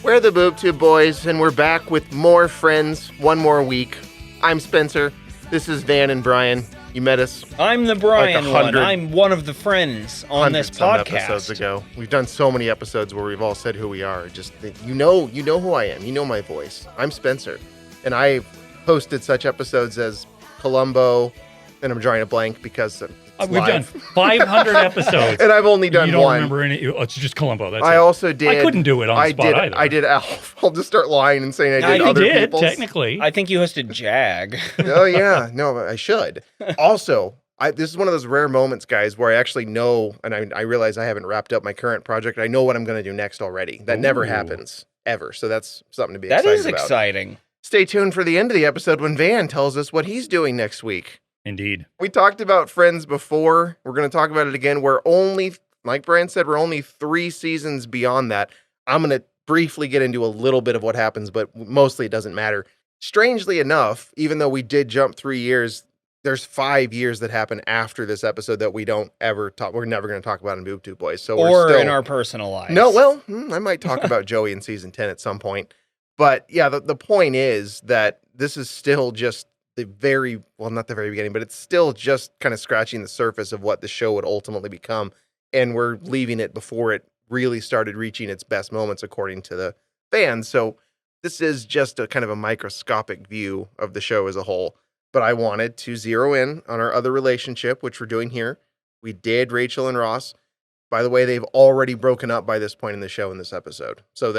We're the Bootu Boys, and we're back with more friends, one more week. I'm Spencer. This is Van and Brian. You met us. I'm the Brian one. I'm one of the friends on this podcast. Episodes ago, we've done so many episodes where we've all said who we are. Just you know who I am. You know my voice. I'm Spencer, and I hosted such episodes as Columbo, and I'm drawing a blank because we've done 500 episodes, and I've only done you don't one. Remember any? It's just Columbo. That's I it. also did. I couldn't do it on the spot either. I did Alf. I'll just start lying and saying I did other people's. Technically. I think you hosted Jag. Oh yeah, no, I should. Also, this is one of those rare moments, guys, where I actually know, and I realize I haven't wrapped up my current project. I know what I'm going to do next already. That never happens ever. So that's something to be excited about. That is exciting. Stay tuned for the end of the episode when Van tells us what he's doing next week. Indeed. We talked about Friends before. We're going to talk about it again. We're only, like Brian said, we're only 3 seasons beyond that. I'm going to briefly get into a little bit of what happens, but mostly it doesn't matter. Strangely enough, even though we did jump 3 years, there's 5 years that happen after this episode that we don't ever talk. We're never going to talk about in Bootu Boys. So we're still in our personal lives. No, well, I might talk about Joey in season 10 at some point. But yeah, the point is that this is still just not the very beginning, but it's still just kind of scratching the surface of what the show would ultimately become. And we're leaving it before it really started reaching its best moments, according to the fans. So this is just a kind of a microscopic view of the show as a whole. But I wanted to zero in on our other relationship, which we're doing here. We did Rachel and Ross. By the way, they've already broken up by this point in the show in this episode. So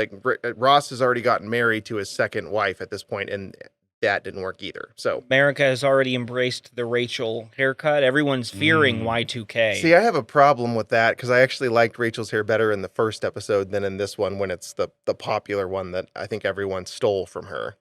Ross has already gotten married to his second wife at this point, and that didn't work either. So America has already embraced the Rachel haircut. Everyone's fearing Y2K. See, I have a problem with that because I actually liked Rachel's hair better in the first episode than in this one when it's the popular one that I think everyone stole from her.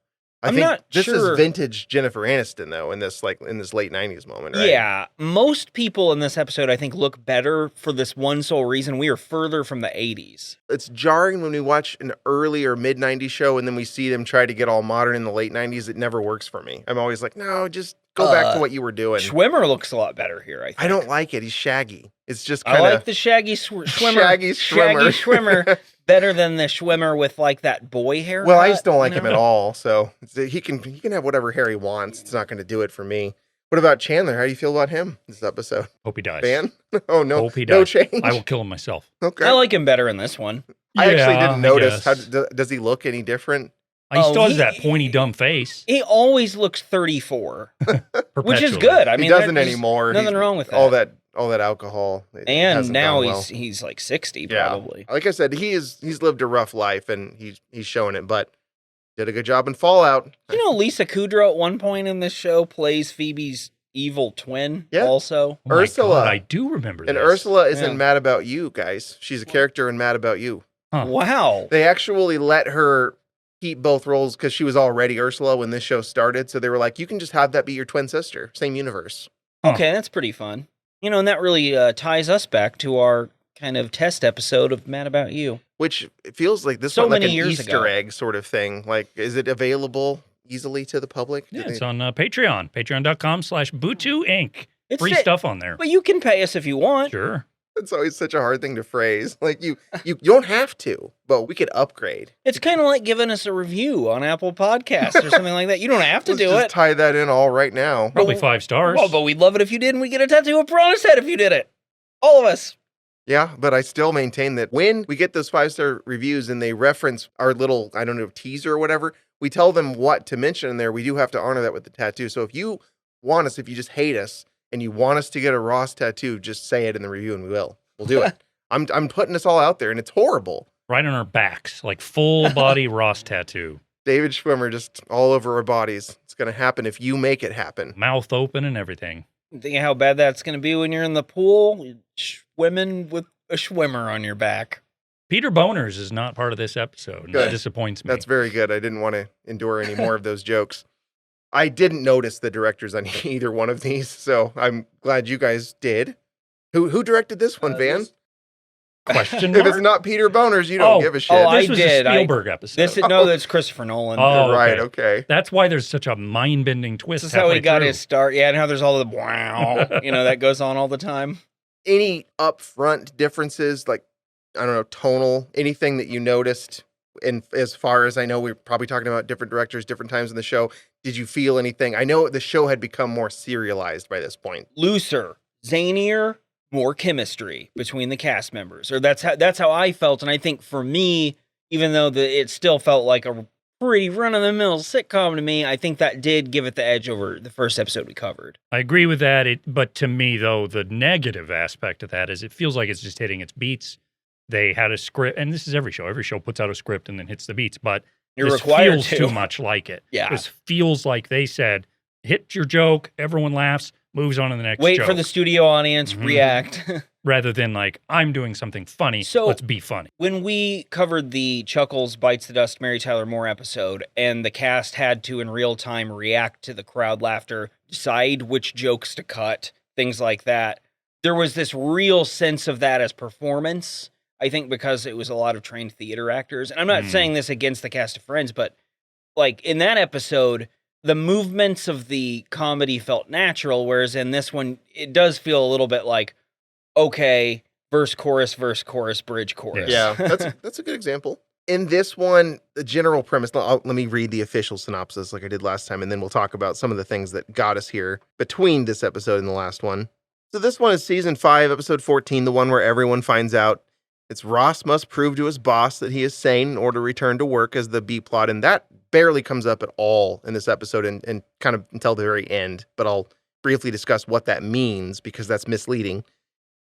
I think this is vintage Jennifer Aniston though in this late 90s moment, right? Yeah, most people in this episode I think look better for this one sole reason: we are further from the 80s. It's jarring when we watch an early or mid 90s show and then we see them try to get all modern in the late 90s. It never works for me. I'm always like, no, just go back to what you were doing. Schwimmer looks a lot better here, I think. I don't like it. He's shaggy. It's just kind of... I like the shaggy Schwimmer. Shaggy Schwimmer. Better than the Schwimmer with like that boy hair. Well, I just don't like him at all. So he can have whatever hair he wants. It's not going to do it for me. What about Chandler? How do you feel about him this episode? Hope he dies. Van? Oh no, hope he dies. No change. I will kill him myself. Okay. I like him better in this one. I actually didn't notice. Does he look any different? He still has that pointy, dumb face. He always looks 34, which is good. I mean, he doesn't anymore. Nothing wrong with that. All that alcohol. And now he's like 60 probably. Yeah. Like I said, he's lived a rough life and he's showing it, but did a good job in Fallout. You know, Lisa Kudrow at one point in this show plays Phoebe's evil twin also. Oh Ursula. God, I do remember this. And Ursula is in Mad About You, guys. She's a character in Mad About You. Huh. Wow. They actually let her keep both roles because she was already Ursula when this show started. So they were like, you can just have that be your twin sister. Same universe. Huh. Okay, that's pretty fun. You know, and that really ties us back to our kind of test episode of Mad About You. Which it feels like this was like an Easter egg sort of thing. Like, is it available easily to the public? Yeah, it's on Patreon. Patreon.com/Bootu Inc. Free stuff on there. But you can pay us if you want. Sure. It's always such a hard thing to phrase. Like you don't have to, but we could upgrade. It's kind of like giving us a review on Apple Podcasts or something like that. You don't have to do it. Just tie that in all right now. Probably 5 stars. Well, but we'd love it if you did, and we get a tattoo of Piranha's head if you did it. All of us. Yeah, but I still maintain that when we get those 5-star reviews and they reference our little, I don't know, teaser or whatever, we tell them what to mention in there. We do have to honor that with the tattoo. So if you just hate us and you want us to get a Ross tattoo, just say it in the review and we will. We'll do it. I'm putting this all out there and it's horrible. Right on our backs, like full body Ross tattoo. David Schwimmer just all over our bodies. It's going to happen if you make it happen. Mouth open and everything. Think how bad that's going to be when you're in the pool, swimming with a Schwimmer on your back. Peter Boners is not part of this episode. That disappoints me. That's very good. I didn't want to endure any more of those jokes. I didn't notice the directors on either one of these, so I'm glad you guys did. Who directed this one, Van? Question mark? If it's not Peter Boners, you don't give a shit. This was a Spielberg episode. That's Christopher Nolan. Oh, right, okay. That's why there's such a mind-bending twist. This is how he got his start. Yeah, and how there's all the wow, that goes on all the time. Any upfront differences, like, I don't know, tonal, anything that you noticed And as far as I know, we're probably talking about different directors, different times in the show. Did you feel anything? I know the show had become more serialized by this point. Looser, zanier, more chemistry between the cast members. Or that's how I felt. And I think for me, even though it still felt like a pretty run-of-the-mill sitcom to me, I think that did give it the edge over the first episode we covered. I agree with that. But to me, though, the negative aspect of that is it feels like it's just hitting its beats. They had a script, and this is every show. Every show puts out a script and then hits the beats, but You're this required feels to. too much like it. Yeah. This feels like they said, hit your joke, everyone laughs, moves on to the next Wait joke. for the studio audience, react. Rather than like, I'm doing something funny, So- let's be funny. When we covered the Chuckles Bites the Dust Mary Tyler Moore episode, and the cast had to, in real time, react to the crowd laughter, decide which jokes to cut, things like that, there was this real sense of that as performance, I think because it was a lot of trained theater actors. And I'm not saying this against the cast of Friends, but like in that episode, the movements of the comedy felt natural, whereas in this one, it does feel a little bit like, okay, verse, chorus, bridge, chorus. Yeah, that's a good example. In this one, the general premise, let me read the official synopsis like I did last time, and then we'll talk about some of the things that got us here between this episode and the last one. So this one is season 5, episode 14, the one where everyone finds out it's Ross must prove to his boss that he is sane in order to return to work as the B plot, and that barely comes up at all in this episode and kind of until the very end, but I'll briefly discuss what that means because that's misleading.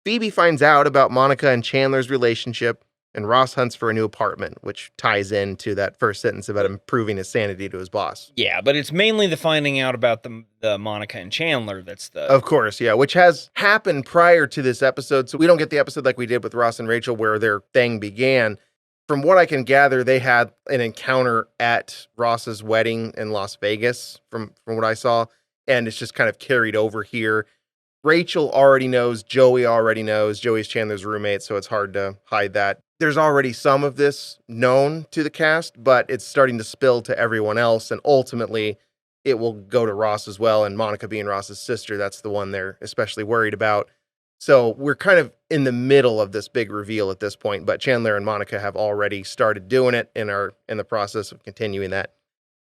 Phoebe finds out about Monica and Chandler's relationship, and Ross hunts for a new apartment, which ties into that first sentence about him proving his sanity to his boss. Yeah, but it's mainly the finding out about the Monica and Chandler that's the... Of course, yeah, which has happened prior to this episode, so we don't get the episode like we did with Ross and Rachel where their thing began. From what I can gather, they had an encounter at Ross's wedding in Las Vegas, from what I saw, and it's just kind of carried over here. Rachel already knows, Joey already knows, Joey's Chandler's roommate, so it's hard to hide that. There's already some of this known to the cast, but it's starting to spill to everyone else, and ultimately it will go to Ross as well, and Monica being Ross's sister, that's the one they're especially worried about. So we're kind of in the middle of this big reveal at this point, but Chandler and Monica have already started doing it and are in the process of continuing that.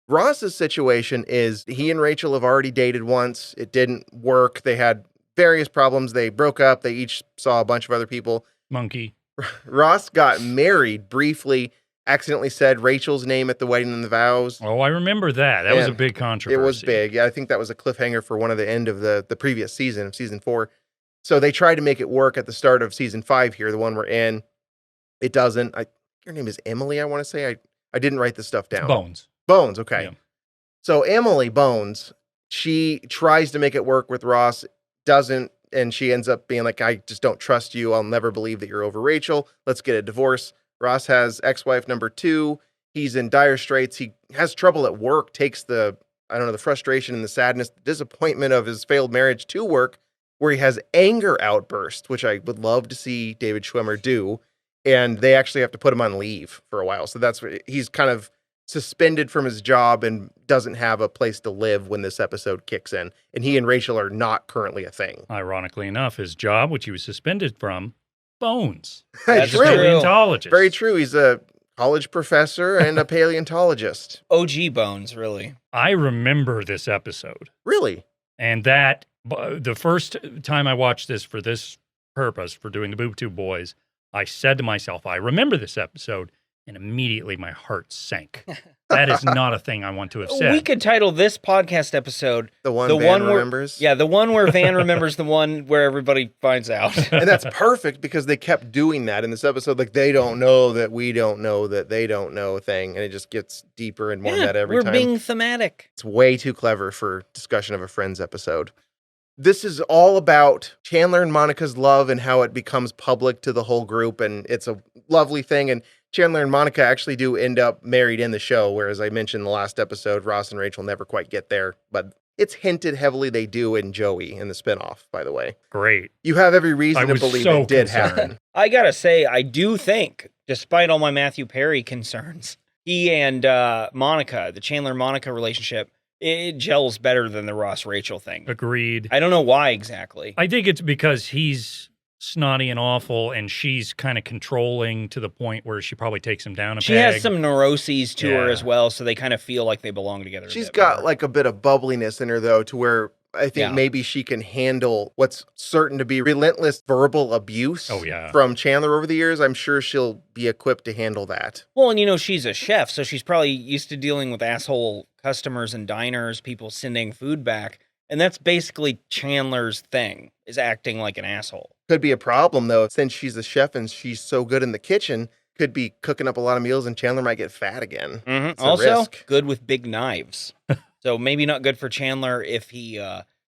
Ross's situation is he and Rachel have already dated once. It didn't work. They had various problems. They broke up. They each saw a bunch of other people. Monkey. Ross got married briefly, accidentally said Rachel's name at the wedding and the vows. Oh, I remember that. That was a big controversy. It was big. Yeah, I think that was a cliffhanger for one of the end of the previous season, of season 4. So they tried to make it work at the start of season 5 here, the one we're in. It doesn't. Your name is Emily, I want to say. I didn't write this stuff down. Bones, okay. Yeah. So Emily Bones, she tries to make it work with Ross, doesn't, and she ends up being like, I just don't trust you. I'll never believe that you're over Rachel. Let's get a divorce. Ross has ex-wife number 2. He's in dire straits. He has trouble at work, takes the frustration and the sadness, the disappointment of his failed marriage to work, where he has anger outbursts, which I would love to see David Schwimmer do. And they actually have to put him on leave for a while. So that's what he's kind of suspended from his job and doesn't have a place to live when this episode kicks in. And he and Rachel are not currently a thing. Ironically enough, his job, which he was suspended from, Bones. That's true. Paleontologist. Very true. He's a college professor and a paleontologist. OG Bones, really. I remember this episode. Really? And that, the first time I watched this for this purpose, for doing the Bootu Boys, I said to myself, I remember this episode, and immediately my heart sank. That is not a thing I want to have said. We could title this podcast episode The one Van remembers? Yeah, the one where Van remembers, the one where everybody finds out. And that's perfect because they kept doing that in this episode. Like, they don't know that we don't know that they don't know thing. And it just gets deeper and more of that every time. We're being thematic. It's way too clever for discussion of a Friends episode. This is all about Chandler and Monica's love and how it becomes public to the whole group. And it's a lovely thing. And Chandler and Monica actually do end up married in the show, whereas I mentioned in the last episode, Ross and Rachel never quite get there. But it's hinted heavily they do in Joey in the spinoff, by the way. Great. You have every reason to believe it did happen. I gotta say, I do think, despite all my Matthew Perry concerns, he and Monica, the Chandler-Monica relationship, it gels better than the Ross-Rachel thing. Agreed. I don't know why exactly. I think it's because he's snotty and awful, and she's kind of controlling to the point where she probably takes him down a She peg. has some neuroses to her Yeah. as well, so they kind of feel like they belong together. a She's bit got more. like a bit of bubbliness in her though, to where I think Yeah. maybe she can handle what's certain to be relentless verbal abuse Oh, yeah. from Chandler over the years. I'm sure she'll be equipped to handle that. Well, and she's a chef, so she's probably used to dealing with asshole customers and diners, people sending food back. And that's basically Chandler's thing, is acting like an asshole. Could be a problem though, since she's a chef and she's so good in the kitchen, could be cooking up a lot of meals and Chandler might get fat again. It's a Also, risk. good with big knives. So maybe not good for Chandler if he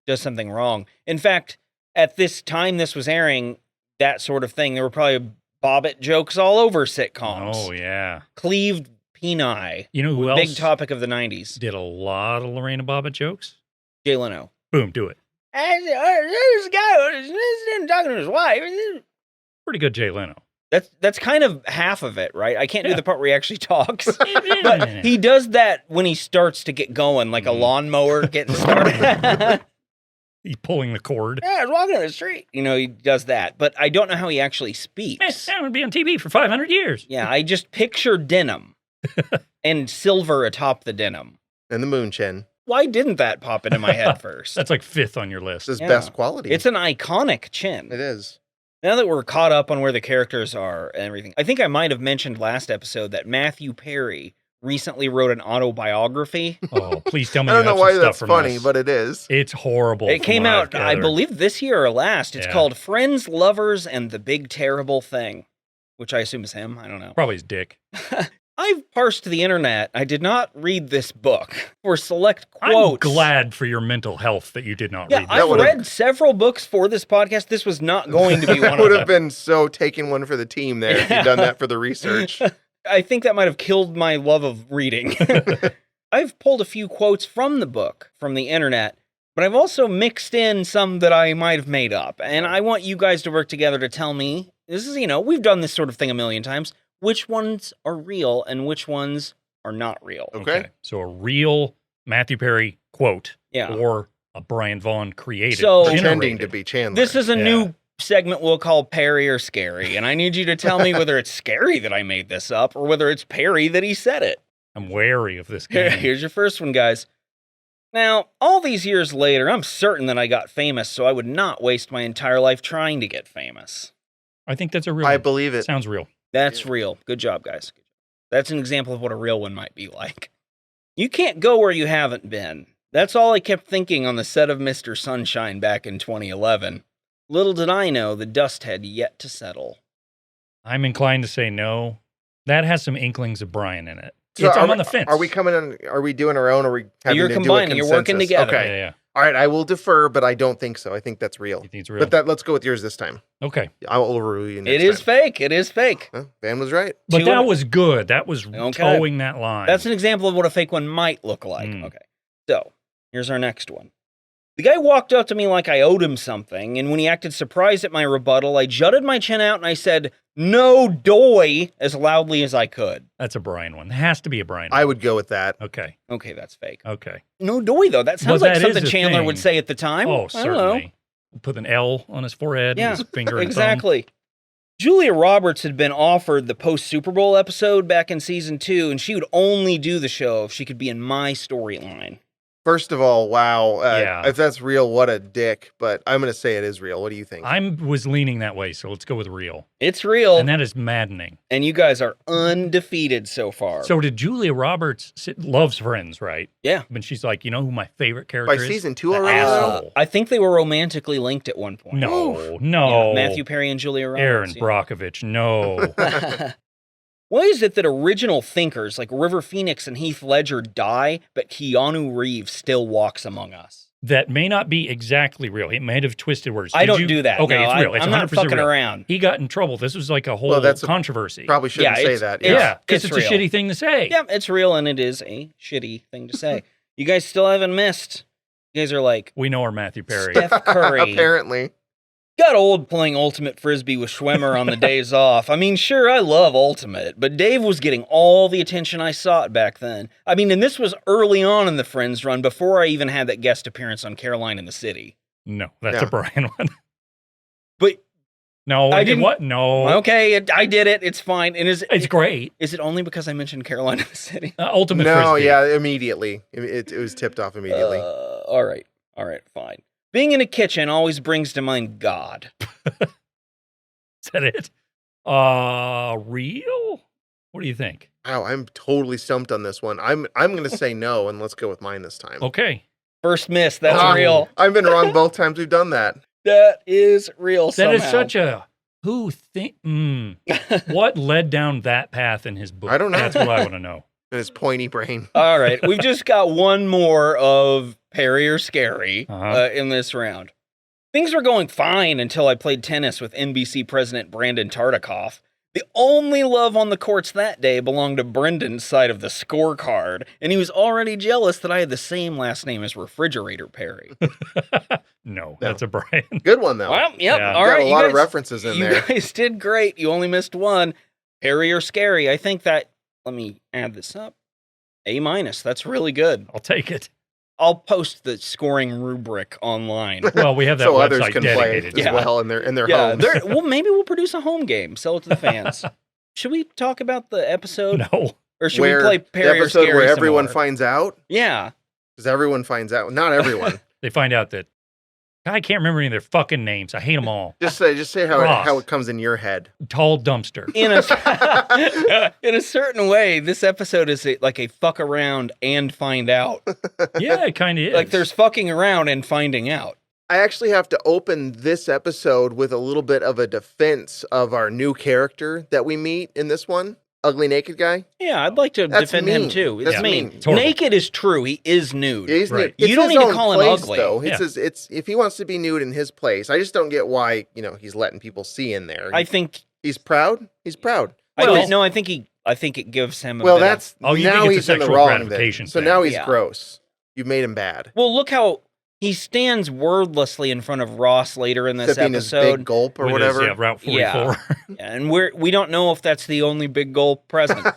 does something wrong. In fact, at this time this was airing, that sort of thing, there were probably Bobbit jokes all over sitcoms. Oh, yeah. Cleaved peni. You know who else Big topic of the 90s. did a lot of Lorena Bobbitt jokes? Jay Leno. Boom, do it. This guy talking to his wife. Pretty good Jay Leno. That's kind of half of it, right? I can't do the part where he actually talks. But he does that when he starts to get going, like a lawnmower getting started. He's pulling the cord. Yeah, I was walking down the street. He does that. But I don't know how he actually speaks. I'm going to be on TV for 500 years. Yeah, I just picture denim and silver atop the denim. And the moon chin. Why didn't that pop into my head first? That's like 5th on your list. It's his Yeah. best quality. It's an iconic chin. It is. Now that we're caught up on where the characters are and everything, I think I might have mentioned last episode that Matthew Perry recently wrote an autobiography. Oh, please tell me I don't you know have why some that's stuff from funny, us. but it is. It's horrible. It from came what I've out, I gathered. believe, this year or last. It's Yeah. called Friends, Lovers, and the Big Terrible Thing, which I assume is him. I don't know. Probably his dick. I've parsed the internet. I did not read this book for select quotes. I'm glad for your mental health that you did not Yeah, read I've this. read several books for this podcast. This was not going to be one That of would them. have been so taking one for the team there if you'd done that for the research. I think that might have killed my love of reading. I've pulled a few quotes from the book, from the internet, but I've also mixed in some that I might have made up. And I want you guys to work together to tell me, this is, we've done this sort of thing a million times, which ones are real and which ones are not real. Okay. So a real Matthew Perry quote Yeah. or a Brian Vaughn created. So- Pretending to generated. be Chandler. This is a Yeah. new segment we'll call Perry or Scary. And I need you to tell me whether it's scary that I made this up or whether it's Perry that he said it. I'm wary of this game. Here's your first one, guys. Now, all these years later, I'm certain that I got famous, so I would not waste my entire life trying to get famous. I think that's a real I one. believe it. Sounds real. That's Yeah. real. Good job, guys. That's an example of what a real one might be like. You can't go where you haven't been. That's all I kept thinking on the set of Mr. Sunshine back in 2011. Little did I know the dust had yet to settle. I'm inclined to say no. That has some inklings of Brian in it. So I'm are on the fence. Are we coming in? Are we doing our own? Or are we having You're to combining, Do a you're working consensus? together. Okay. Yeah. All right. I will defer, but I don't think so. I think that's real. You think it's real? But let's go with yours this time. Okay. I'll overrule you. It Next is time. fake. It is fake. Well, Van was right. But Two that and- was good. That was Okay. towing that line. That's an example of what a fake one might look like. Mm. Okay. So, here's our next one. The guy walked up to me like I owed him something, and when he acted surprised at my rebuttal, I jutted my chin out and I said, "No doy," as loudly as I could. That's a Brian one. It has to be a Brian I one. would go with that. Okay. Okay, that's fake. Okay. No doy, though. That sounds Well, like that is something the Chandler thing. would say at the time. Oh, I don't know. certainly. Put an L on his forehead Yeah, and his finger and thumb. Exactly. Julia Roberts had been offered the post-Super Bowl episode back in season 2, and she would only do the show if she could be in my storyline. First of all, wow. Yeah. If that's real, what a dick. But I'm going to say it is real. What do you think? I was leaning that way, so let's go with real. It's real, And that is maddening. and you guys are undefeated so far. So did Julia Roberts loves Friends, right? Yeah. When she's like, you know who my favorite character By is? season 2 The already, though? asshole. I think they were romantically linked at one point. No, no. Yeah, Matthew Perry and Julia Aaron Roberts. Brockovich, no. Why is it that original thinkers like River Phoenix and Heath Ledger die, but Keanu Reeves still walks among us? That may not be exactly real. It may have twisted words. I Did don't you- do that. Okay, No, it's real. It's I'm not 100% fucking real. around. He got in trouble. This was like a whole that's a- controversy. Probably shouldn't Yeah, say it's- that. it's- yeah, because it's it's a real. shitty thing to say. Yeah, it's real, and it is a shitty thing to say. You guys still haven't missed. You guys are like, We know our Matthew Perry. Steph Curry. Apparently. Got old playing Ultimate Frisbee with Schwimmer on the days off. I mean, sure, I love Ultimate, but Dave was getting all the attention I sought back then. I mean, and this was early on in the Friends run, before I even had that guest appearance on Caroline in the City. No, that's Yeah. a Brian one. But No, I didn't- What? No. Okay, I did it. It's fine. And It's great. Is it only because I mentioned Carolina City? Ultimate No, Frisbee. yeah, immediately. It was tipped off immediately. All right, fine. Being in a kitchen always brings to mind God. Is that it? Real? What do you think? Wow, I'm totally stumped on this one. I'm going to say no, and let's go with mine this time. Okay. First miss. That's Oh. real. I've been wrong both times we've done that. That is real. That is such a what led down that path in his book? I don't know. That's what I want to know. And his pointy brain. All right, we've just got one more of Perry or Scary Uh-huh. in this round. Things were going fine until I played tennis with NBC President Brandon Tartikoff. The only love on the courts that day belonged to Brendan's side of the scorecard, and he was already jealous that I had the same last name as Refrigerator Perry. No, that's a Brian. Good one, though. Well, yep, Yeah. all Got right. a you lot of guys- references in you there. guys did great. You only missed one. Perry or Scary. I think that, let me add this up. A-. That's really good. I'll take it. I'll post the scoring rubric online. Well, we have that So others website can play dedicated. as Yeah. well in their Yeah, homes. well, maybe we'll produce a home game, sell it to the fans. Should we talk about the episode, No. or should Where we play the Perry or episode Scary where some everyone more? finds out? Yeah, Because everyone finds out. Not everyone. They find out that I can't remember any of their fucking names. I hate them all. just say Ross. how it comes in your head. Tall dumpster. in a certain way, this episode is like a fuck around and find out. Yeah, it kind of is. Like there's fucking around and finding out. I actually have to open this episode with a little bit of a defense of our new character that we meet in this one, Ugly Naked Guy. Yeah, I'd like to That's defend him mean. too. It's That's mean. mean. It's horrible. Naked is true. He is nude. He's Right. it's You don't his need to own call him place, ugly. though. It's Yeah. it's if he wants to be nude in his place. I just don't get why he's letting people see in there. I think. He's proud. He's proud. I think it gives him. Well, bit of- that's Oh, you now think he's it's a in the sexual wrong. Then. gratification So thing. now he's Yeah. gross. You made him bad. Well, look how he stands wordlessly in front of Ross later in this Sipping his episode. big gulp or With whatever. His, Route 44. Yeah. And we don't know if that's the only big goal present.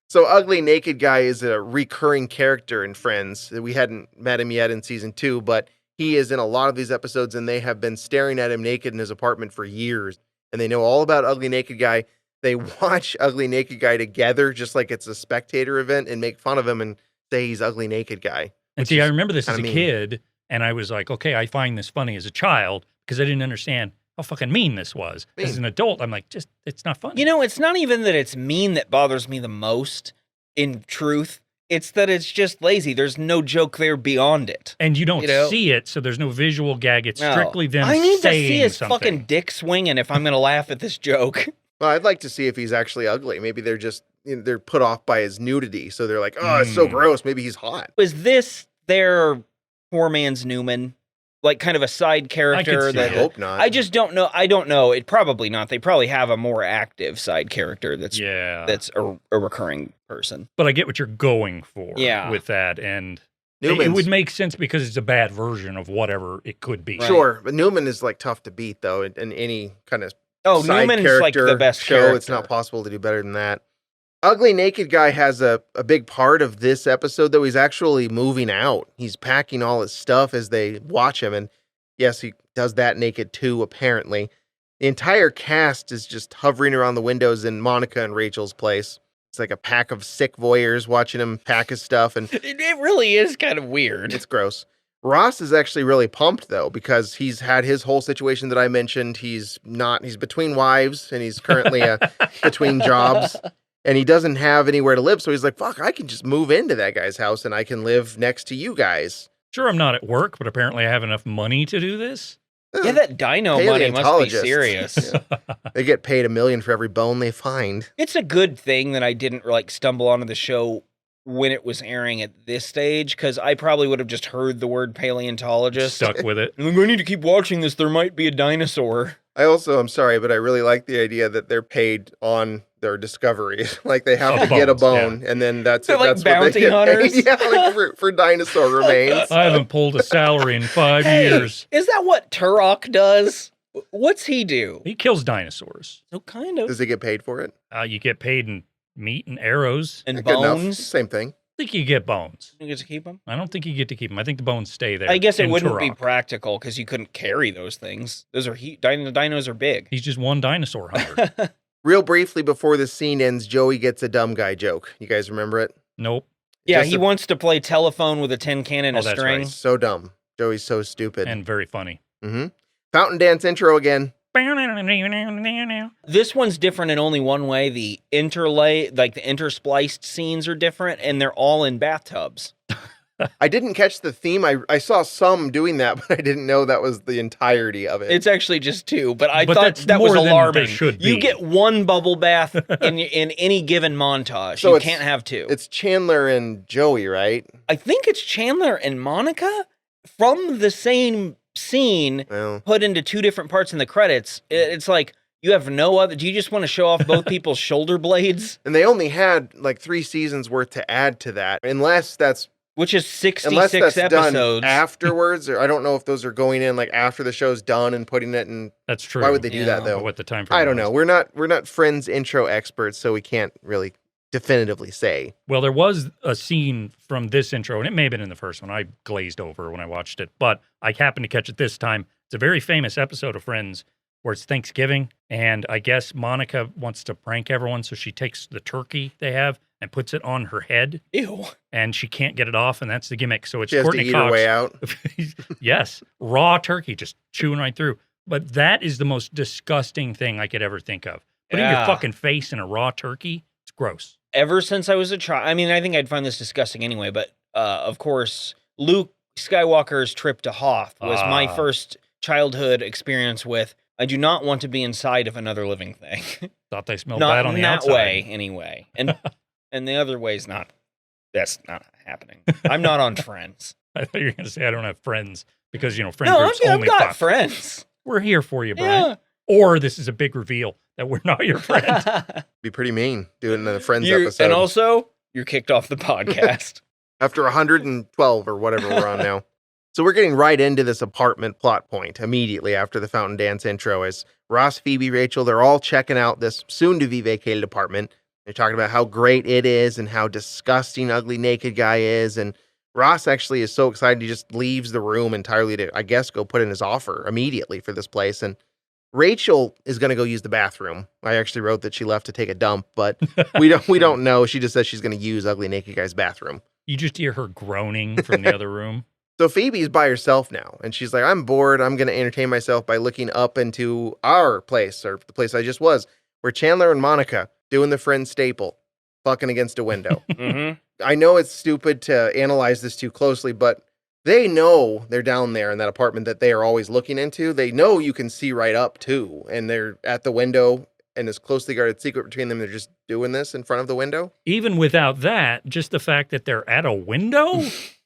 So Ugly Naked Guy is a recurring character in Friends. We hadn't met him yet in season 2, but he is in a lot of these episodes, and they have been staring at him naked in his apartment for years. And they know all about Ugly Naked Guy. They watch Ugly Naked Guy together, just like it's a spectator event, and make fun of him and say he's Ugly Naked Guy. And which see, I is remember this as a kinda mean. kid, and I was like, okay, I find this funny as a child because I didn't understand how fucking mean this was. Mean. As an adult, I'm like, it's not funny. You know, it's not even that it's mean that bothers me the most, in truth. It's that it's just lazy. There's no joke there beyond it. And you don't You know? see it, so there's no visual gag. It's No. strictly them I need to saying see his something. fucking dick swinging if I'm going to laugh at this joke. Well, I'd like to see if he's actually ugly. Maybe they're just they're put off by his nudity, so they're like, "Oh, it's so gross." Maybe he's hot. Was this their poor man's Newman? Like kind of a side character see I that it. hope not. I just don't know. I don't know. It probably not. They probably have a more active side character that's a recurring person. But I get what you're going for Yeah. with that. And it Newman's would make sense because it's a bad version of whatever it could be. Right. sure, but Newman is like tough to beat though in any kind of Oh, side Newman's like the character best show. character. It's not possible to do better than that. Ugly Naked Guy has a big part of this episode, though. He's actually moving out. He's packing all his stuff as they watch him. And yes, he does that naked too, apparently. The entire cast is just hovering around the windows in Monica and Rachel's place. It's like a pack of sick voyeurs watching him pack his stuff, and It really is kind of weird. it's gross. Ross is actually really pumped, though, because he's had his whole situation that I mentioned. He's between wives, and he's currently between jobs, and he doesn't have anywhere to live. So he's like, fuck, I can just move into that guy's house, and I can live next to you guys. Sure, I'm not at work, but apparently I have enough money to do this. Yeah, that dino money must be Paleontologists. serious. Yeah. They get paid $1 million for every bone they find. It's a good thing that I didn't like stumble onto the show when it was airing at this stage, because I probably would have just heard the word paleontologist. Stuck with it. I'm like, I need to keep watching this. There might be a dinosaur. I'm sorry, but I really like the idea that they're paid on their discoveries. Like they have Oh, to get a bones, bone, and then that's They're it. like That's what they bounty get hunters. paid. Yeah, like for dinosaur remains. I haven't pulled a salary in 5 Hey, years. is that what Turok does? What's he do? He kills dinosaurs. So kind of. Does he get paid for it? You get paid in meat and arrows. And Good enough. bones. Same thing. think you get bones. You get to keep them? I don't think you get to keep them. I think the bones stay there. I guess it in wouldn't be Turok. practical because you couldn't carry those things. Those are dinos are big. He's just one dinosaur hunter. Real briefly before this scene ends, Joey gets a dumb guy joke. You guys remember it? Nope. Yeah, Just he a- wants to play telephone with a tin can and a that's string. right. So dumb. Joey's so stupid. And very funny. Mm-hmm. Fountain dance intro again. This one's different in only one way. The interlay, like the interspliced scenes are different, and they're all in bathtubs. I didn't catch the theme. I saw some doing that, but I didn't know that was the entirety of it. It's actually just two, but I But thought that's that was more than there alarming. should You be. get one bubble bath in any given montage. So you it's- can't have two. It's Chandler and Joey, right? I think it's Chandler and Monica from the same scene Well, put into two different parts in the credits. It's like you have no other. Do you just want to show off both people's shoulder blades? and they only had like 3 seasons worth to add to that, unless that's Which is unless 66 that's done episodes. afterwards, or I don't know if those are going in like after the show's done and putting it in. That's true. Why would they do that Yeah. though? What the time frame I don't know. was. We're not Friends intro experts, so we can't really definitively say. Well, there was a scene from this intro, and it may have been in the first one. I glazed over when I watched it, but I happened to catch it this time. It's a very famous episode of Friends where it's Thanksgiving, and I guess Monica wants to prank everyone, so she takes the turkey they have and puts it on her head, Ew. and she can't get it off, and that's the gimmick. So it's She has Courtney to eat Cox. her way out. Yes, raw turkey, just chewing right through. But that is the most disgusting thing I could ever think of. Putting your Yeah. fucking face in a raw turkey, it's gross. Ever since I was a child, I mean, I think I'd find this disgusting anyway, but of course, Luke Skywalker's trip to Hoth was my Ah. first childhood experience with, I do not want to be inside of another living thing. Thought they smelled Not bad on in the that outside. way, anyway. And the other way's not, that's not happening. I'm not on Friends. I thought you were going to say I don't have friends because, friend No, groups I've only got fuck. friends. We're here for you, Brian. Yeah. Or this is a big reveal that we're not your friends. Be pretty mean doing a Friends You- episode. and also, you're kicked off the podcast. After 112 or whatever we're on now. So we're getting right into this apartment plot point immediately after the fountain dance intro as Ross, Phoebe, Rachel, they're all checking out this soon-to-be vacated apartment. They're talking about how great it is and how disgusting ugly naked guy is. And Ross actually is so excited he just leaves the room entirely to, I guess, go put in his offer immediately for this place. And Rachel is going to go use the bathroom. I actually wrote that she left to take a dump, but we don't know. She just says she's going to use ugly naked guy's bathroom. You just hear her groaning from the other room. So Phoebe's by herself now, and she's like, I'm bored. I'm going to entertain myself by looking up into our place, or the place I just was, where Chandler and Monica doing the Friends staple, fucking against a window. Mm-hmm. I know it's stupid to analyze this too closely, but they know they're down there in that apartment that they are always looking into. They know you can see right up too, and they're at the window, and this closely guarded secret between them, they're just doing this in front of the window. Even without that, just the fact that they're at a window,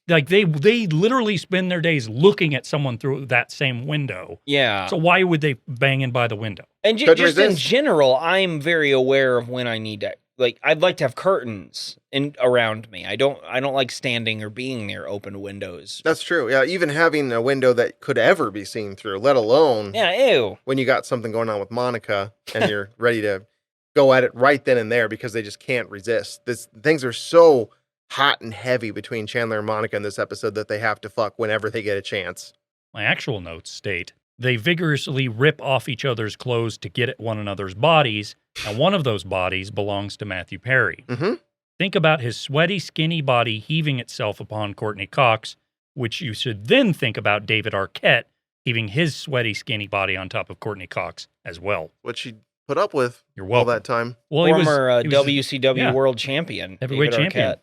like they literally spend their days looking at someone through that same window. Yeah. So why would they bang in by the window? And Could just in resist. general, I'm very aware of when I need to. Like, I'd like to have curtains around me. I don't like standing or being near open windows. That's true. Yeah, even having a window that could ever be seen through, let alone Yeah, ew. when you got something going on with Monica and you're ready to go at it right then and there because they just can't resist. Things are so hot and heavy between Chandler and Monica in this episode that they have to fuck whenever they get a chance. My actual notes state they vigorously rip off each other's clothes to get at one another's bodies, and one of those bodies belongs to Matthew Perry. Mm-hmm. Think about his sweaty, skinny body heaving itself upon Courtney Cox, which you should then think about David Arquette heaving his sweaty, skinny body on top of Courtney Cox as well. What she put up with You're all welcome. that time. Well, Former he was WCW yeah. World Champion. Heavyweight David champion. Arquette.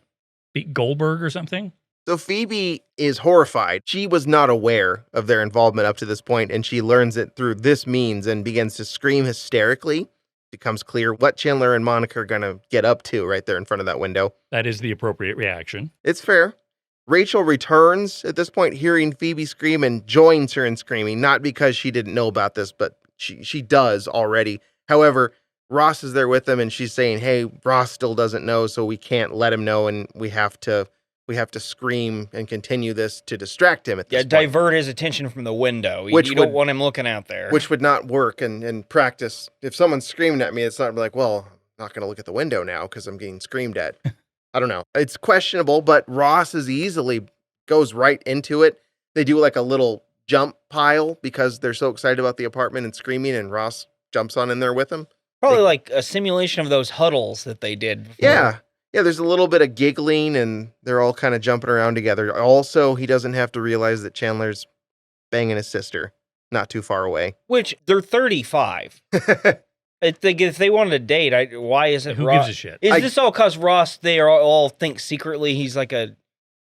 beat Goldberg or something. So Phoebe is horrified. She was not aware of their involvement up to this point, and she learns it through this means and begins to scream hysterically. It becomes clear what Chandler and Monica are going to get up to right there in front of that window. That is the appropriate reaction. It's fair. Rachel returns at this point, hearing Phoebe scream, and joins her in screaming, not because she didn't know about this, but she does already. However, Ross is there with them, and she's saying, hey, Ross still doesn't know, so we can't let him know, and we have to scream and continue this to distract him at this Yeah, point. divert his attention from the window. Which You don't would- want him looking out there. Which would not work in practice. If someone's screaming at me, it's not like, well, I'm not going to look at the window now because I'm getting screamed at. I don't know. It's questionable, but Ross is easily goes right into it. They do like a little jump pile because they're so excited about the apartment and screaming, and Ross jumps on in there with them. Probably like a simulation of those huddles that they did before. Yeah. Yeah, there's a little bit of giggling, and they're all kind of jumping around together. Also, he doesn't have to realize that Chandler's banging his sister not too far away. Which, they're 35. If they wanted to date, why isn't Who Ross... gives a shit? Is this all because Ross, they are all think secretly he's like a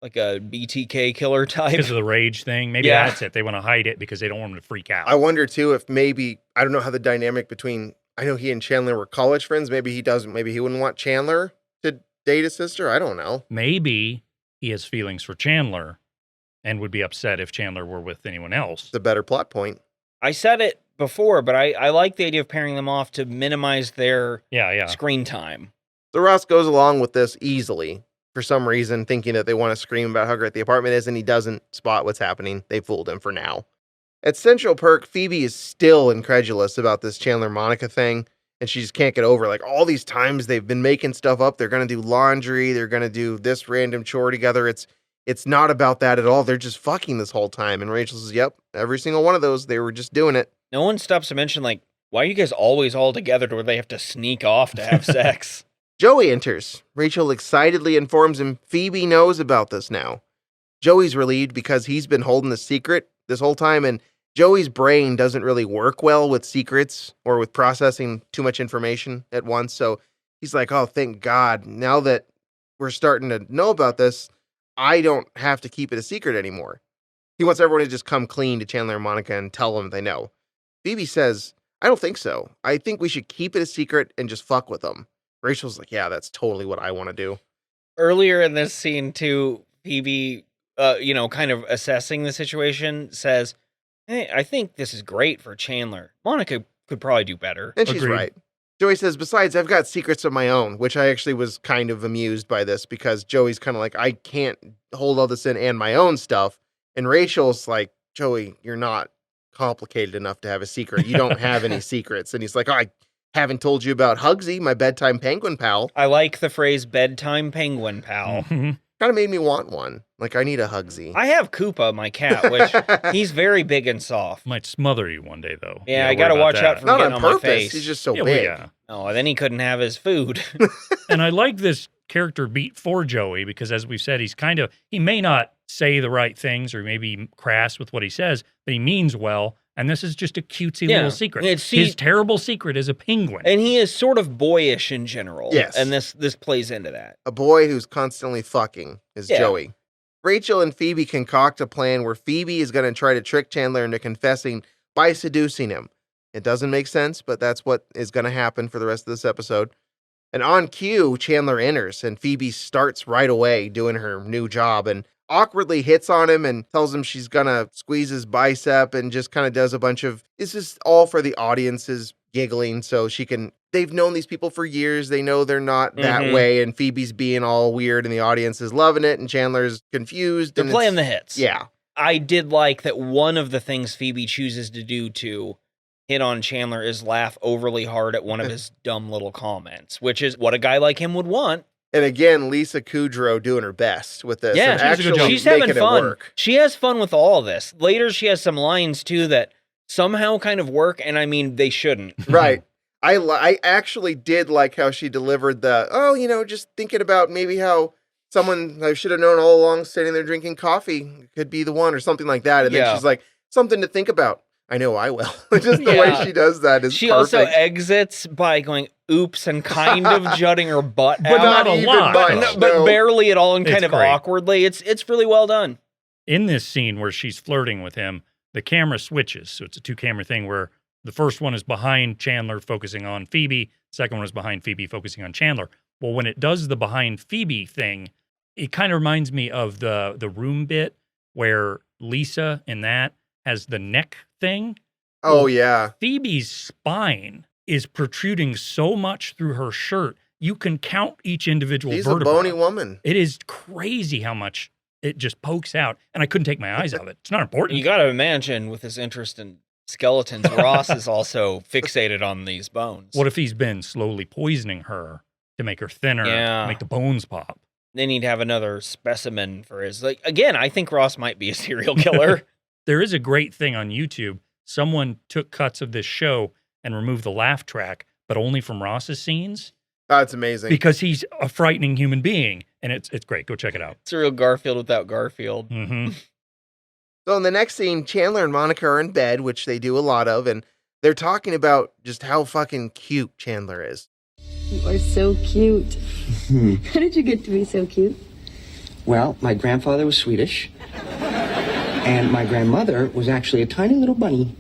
BTK killer type? Because of the rage thing. Maybe that's it. They want to hide it because they don't want him to freak out. I wonder, too, if maybe, I don't know how the dynamic between, I know he and Chandler were college friends. Maybe he doesn't. Maybe he wouldn't want Chandler to date his sister. I don't know. Maybe he has feelings for Chandler and would be upset if Chandler were with anyone else. It's a better plot point. I said it before, but I like the idea of pairing them off to minimize their screen time. So Ross goes along with this easily for some reason, thinking that they want to scream about how great the apartment is, and he doesn't spot what's happening. They fooled him for now. At Central Perk, Phoebe is still incredulous about this Chandler-Monica thing, and she just can't get over, like, all these times they've been making stuff up. They're going to do laundry. They're going to do this random chore together. It's not about that at all. They're just fucking this whole time. And Rachel says, yep, every single one of those, they were just doing it. No one stops to mention, like, why are you guys always all together to where they have to sneak off to have sex? Joey enters. Rachel excitedly informs him Phoebe knows about this now. Joey's relieved because he's been holding the secret this whole time, and Joey's brain doesn't really work well with secrets or with processing too much information at once. So he's like, oh, thank God. Now that we're starting to know about this, I don't have to keep it a secret anymore. He wants everyone to just come clean to Chandler and Monica and tell them they know. Phoebe says, I don't think so. I think we should keep it a secret and just fuck with them. Rachel's like, yeah, that's totally what I want to do. Earlier in this scene, too, Phoebe, kind of assessing the situation, says, hey, I think this is great for Chandler. Monica could probably do better. And she's Agreed. right. Joey says, besides, I've got secrets of my own, which I actually was kind of amused by this because Joey's kind of like, I can't hold all this in and my own stuff. And Rachel's like, Joey, you're not complicated enough to have a secret. You don't have any secrets. And he's like, oh, I haven't told you about Hugsy, my bedtime penguin pal. I like the phrase bedtime penguin pal. Mhm. Kind of made me want one. Like, I need a Hugsy. I have Koopa, my cat, which he's very big and soft. Might smother you one day, though. Yeah, I You gotta worry watch about out that. for Not getting on on my purpose. face. He's just so Yeah, big. yeah. Oh, then he couldn't have his food. And I like this character beat for Joey because, as we've said, he may not say the right things or maybe crass with what he says, but he means well. And this is just a cutesy Yeah. little secret. It's- His terrible secret is a penguin. And he is sort of boyish in general. Yes. And this plays into that. A boy who's constantly fucking is Yeah. Joey. Rachel and Phoebe concoct a plan where Phoebe is going to try to trick Chandler into confessing by seducing him. It doesn't make sense, but that's what is going to happen for the rest of this episode. And on cue, Chandler enters, and Phoebe starts right away doing her new job and awkwardly hits on him and tells him she's going to squeeze his bicep and just kind of does a bunch of, this is all for the audience's giggling so she can, they've known these people for years. They know they're not that Mhm. way, and Phoebe's being all weird and the audience is loving it and Chandler's confused. They're and playing the hits. Yeah. I did like that one of the things Phoebe chooses to do to hit on Chandler is laugh overly hard at one of his dumb little comments, which is what a guy like him would want. And again, Lisa Kudrow doing her best with this. Yeah, and she does a good actually job. She's making having it fun. work. She has fun with all of this. Later, she has some lines, too, that somehow kind of work, and I mean, they shouldn't. Right. I actually did like how she delivered the, just thinking about maybe how someone I should have known all along standing there drinking coffee could be the one or something like that. And Yeah. then she's like, something to think about. I know I will. Just the way Yeah. she does that is She perfect. also exits by going, oops, and kind of jutting her butt But out. not a even lot, much, though. No, but no. barely at all, and It's kind of great. awkwardly. It's really well done. In this scene where she's flirting with him, the camera switches. So it's a 2-camera thing where the first one is behind Chandler focusing on Phoebe. Second one is behind Phoebe focusing on Chandler. Well, when it does the behind Phoebe thing, it kind of reminds me of the room bit where Lisa in that has the neck thing. Oh, yeah. Phoebe's spine is protruding so much through her shirt, you can count each individual She's a vertebra. bony woman. It is crazy how much it just pokes out, and I couldn't take my eyes off it. It's not important. You got to imagine with his interest in skeletons, Ross is also fixated on these bones. What if he's been slowly poisoning her to make her thinner, Yeah. make the bones pop? They need to have another specimen for his, like, again, I think Ross might be a serial killer. There is a great thing on YouTube. Someone took cuts of this show and removed the laugh track, but only from Ross's scenes. That's amazing. Because he's a frightening human being, and it's great. Go check it out. It's a real Garfield without Garfield. Mm-hmm. So in the next scene, Chandler and Monica are in bed, which they do a lot of, and they're talking about just how fucking cute Chandler is. You are so cute. How did you get to be so cute? Well, my grandfather was Swedish, and my grandmother was actually a tiny little bunny.